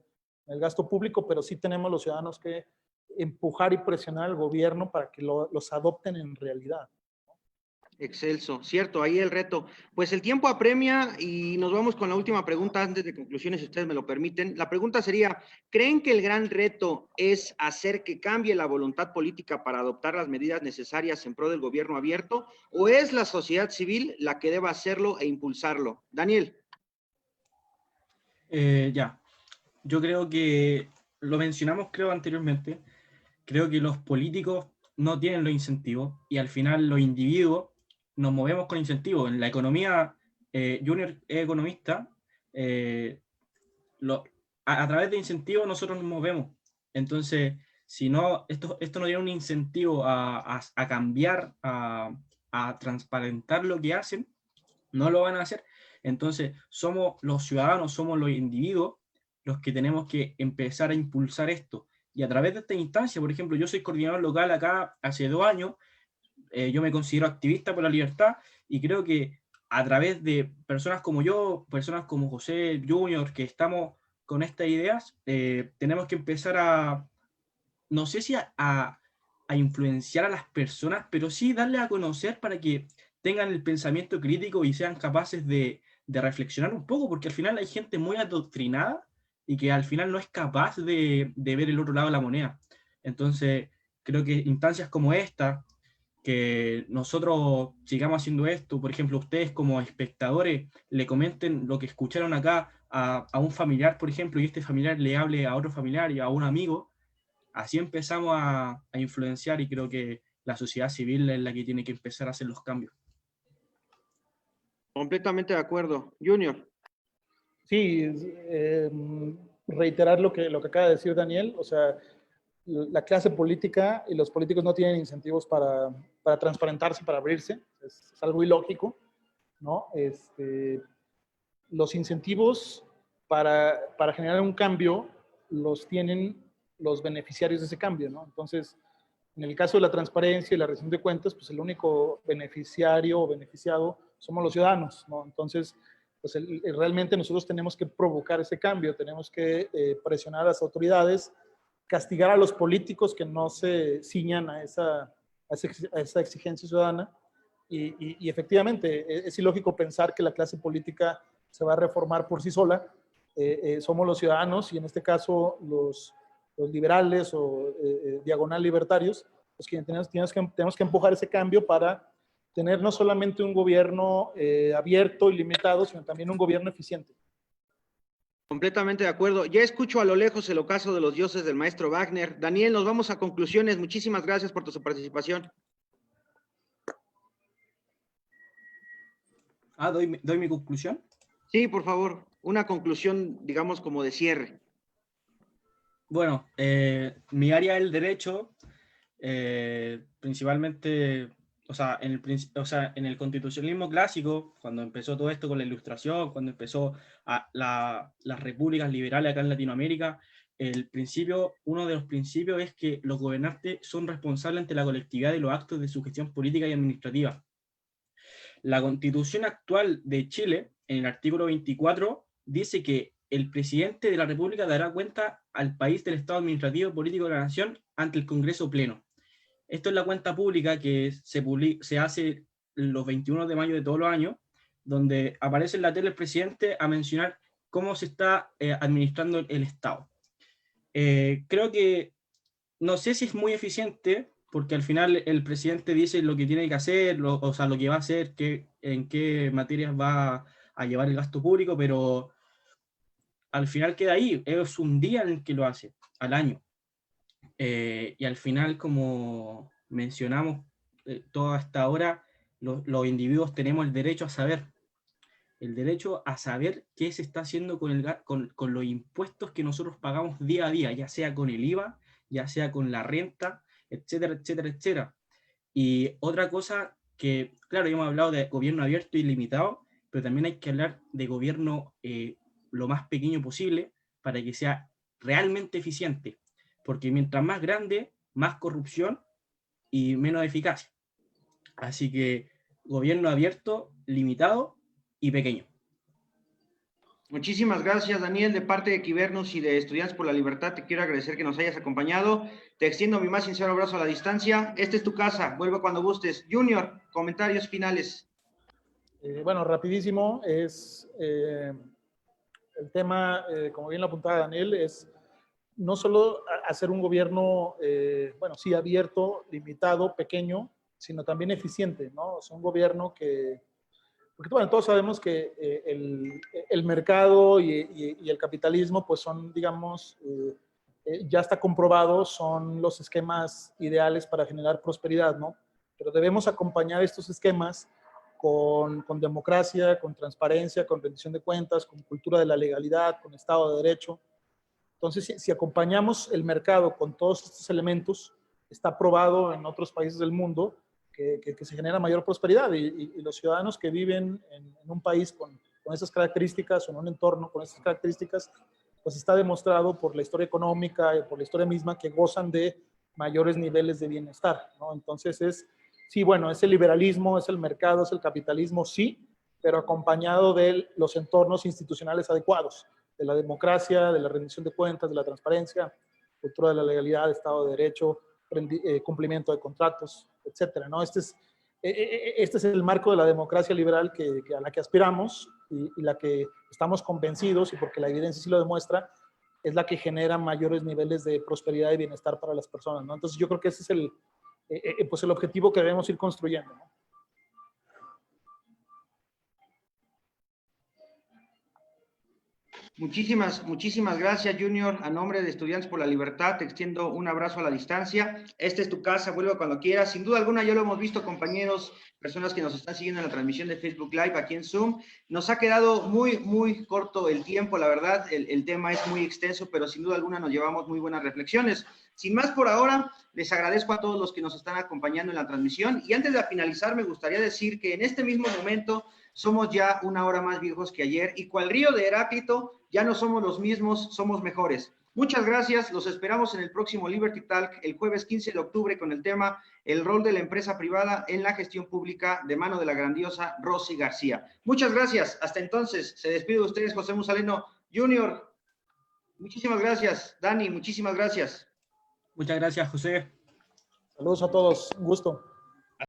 el gasto público, pero sí tenemos los ciudadanos que empujar y presionar al gobierno para que los adopten en realidad. Excelso, cierto, ahí el reto. Pues el tiempo apremia y nos vamos con la última pregunta antes de conclusiones, si ustedes me lo permiten. La pregunta sería, ¿creen que el gran reto es hacer que cambie la voluntad política para adoptar las medidas necesarias en pro del gobierno abierto o es la sociedad civil la que deba hacerlo e impulsarlo? Daniel. Ya, yo creo que, lo mencionamos creo anteriormente, creo que los políticos no tienen los incentivos y al final los individuos nos movemos con incentivos. En la economía, Junior es economista, a través de incentivos nosotros nos movemos. Entonces, si no, esto no tiene un incentivo a cambiar, a transparentar lo que hacen, no lo van a hacer. Entonces, somos los ciudadanos, somos los individuos los que tenemos que empezar a impulsar esto. Y a través de esta instancia, por ejemplo, yo soy coordinador local acá hace 2 años, yo me considero activista por la libertad y creo que a través de personas como yo, personas como José Junior, que estamos con estas ideas, tenemos que empezar a, no sé si a influenciar a las personas, pero sí darle a conocer para que tengan el pensamiento crítico y sean capaces de reflexionar un poco, porque al final hay gente muy adoctrinada y que al final no es capaz de ver el otro lado de la moneda. Entonces, creo que instancias como esta, que nosotros sigamos haciendo esto, por ejemplo, ustedes como espectadores le comenten lo que escucharon acá a un familiar, por ejemplo, y este familiar le hable a otro familiar y a un amigo, así empezamos a influenciar y creo que la sociedad civil es la que tiene que empezar a hacer los cambios. Completamente de acuerdo. Junior. Sí, reiterar lo que acaba de decir Daniel, o sea, la clase política y los políticos no tienen incentivos para transparentarse, para abrirse, es algo ilógico, ¿no? Los incentivos para generar un cambio los tienen los beneficiarios de ese cambio, ¿no? Entonces, en el caso de la transparencia y la rendición de cuentas, pues el único beneficiario o beneficiado somos los ciudadanos, ¿no? Entonces, pues realmente nosotros tenemos que provocar ese cambio, tenemos que presionar a las autoridades, castigar a los políticos que no se ciñan a esa exigencia ciudadana y efectivamente es ilógico pensar que la clase política se va a reformar por sí sola. Somos los ciudadanos y en este caso los liberales o diagonal libertarios, pues que tenemos que empujar ese cambio para tener no solamente un gobierno abierto y limitado, sino también un gobierno eficiente. Completamente de acuerdo. Ya escucho a lo lejos el ocaso de los dioses del maestro Wagner. Daniel, nos vamos a conclusiones. Muchísimas gracias por tu participación. ¿Doy mi conclusión? Sí, por favor. Una conclusión, digamos, como de cierre. Bueno, mi área del derecho, principalmente, o sea, en el constitucionalismo clásico, cuando empezó todo esto con la Ilustración, cuando empezó las repúblicas liberales acá en Latinoamérica, uno de los principios es que los gobernantes son responsables ante la colectividad de los actos de su gestión política y administrativa. La Constitución actual de Chile, en el artículo 24, dice que el presidente de la República dará cuenta al país del estado administrativo y político de la nación ante el Congreso Pleno. Esto es la cuenta pública que se hace los 21 de mayo de todos los años, donde aparece en la tele el presidente a mencionar cómo se está administrando el Estado. Creo que, no sé si es muy eficiente, porque al final el presidente dice lo que tiene que hacer, o sea, lo que va a hacer, en qué materias va a llevar el gasto público, pero al final queda ahí, es un día en el que lo hace, al año. Y al final, como mencionamos toda esta hora, los individuos tenemos el derecho a saber qué se está haciendo con los impuestos que nosotros pagamos día a día, ya sea con el IVA, ya sea con la renta, etcétera, etcétera, etcétera. Y otra cosa que, claro, hemos hablado de gobierno abierto y limitado, pero también hay que hablar de gobierno lo más pequeño posible para que sea realmente eficiente, porque mientras más grande, más corrupción y menos eficacia. Así que gobierno abierto, limitado y pequeño. Muchísimas gracias, Daniel, de parte de Quibernus y de Estudiantes por la Libertad. Te quiero agradecer que nos hayas acompañado. Te extiendo mi más sincero abrazo a la distancia. Esta es tu casa. Vuelve cuando gustes. Junior, comentarios finales. Bueno, rapidísimo, es el tema, como bien lo apuntaba Daniel, es no solo hacer un gobierno, bueno, sí, abierto, limitado, pequeño, sino también eficiente, ¿no? Es un gobierno que, porque bueno, todos sabemos que el mercado y el capitalismo, pues son, digamos, ya está comprobado, son los esquemas ideales para generar prosperidad, ¿no? Pero debemos acompañar estos esquemas con democracia, con transparencia, con rendición de cuentas, con cultura de la legalidad, con Estado de Derecho. Entonces, si acompañamos el mercado con todos estos elementos, está probado en otros países del mundo que se genera mayor prosperidad y los ciudadanos que viven en un país con esas características o en un entorno con esas características, pues está demostrado por la historia económica y por la historia misma que gozan de mayores niveles de bienestar, ¿no? Entonces sí, bueno, es el liberalismo, es el mercado, es el capitalismo, sí, pero acompañado de los entornos institucionales adecuados, de la democracia, de la rendición de cuentas, de la transparencia, cultura de la legalidad, Estado de Derecho, cumplimiento de contratos, etcétera, ¿no? Este es el marco de la democracia liberal a la que aspiramos y la que estamos convencidos, y porque la evidencia sí lo demuestra, es la que genera mayores niveles de prosperidad y bienestar para las personas, ¿no? Entonces yo creo que ese es pues el objetivo que debemos ir construyendo, ¿no? Muchísimas gracias, Junior. A nombre de Estudiantes por la Libertad, te extiendo un abrazo a la distancia. Esta es tu casa, vuelve cuando quieras. Sin duda alguna, ya lo hemos visto, compañeros, personas que nos están siguiendo en la transmisión de Facebook Live aquí en Zoom. Nos ha quedado muy corto el tiempo, la verdad. El tema es muy extenso, pero sin duda alguna nos llevamos muy buenas reflexiones. Sin más por ahora, les agradezco a todos los que nos están acompañando en la transmisión. Y antes de finalizar, me gustaría decir que en este mismo momento somos ya una hora más viejos que ayer y cual río de Heráclito, ya no somos los mismos, somos mejores. Muchas gracias, los esperamos en el próximo Liberty Talk el jueves 15 de octubre con el tema El rol de la empresa privada en la gestión pública de mano de la grandiosa Rosy García. Muchas gracias, hasta entonces, se despide de ustedes José Musaleno Junior. Muchísimas gracias, Dani, muchísimas gracias. Muchas gracias, José. Saludos a todos, un gusto.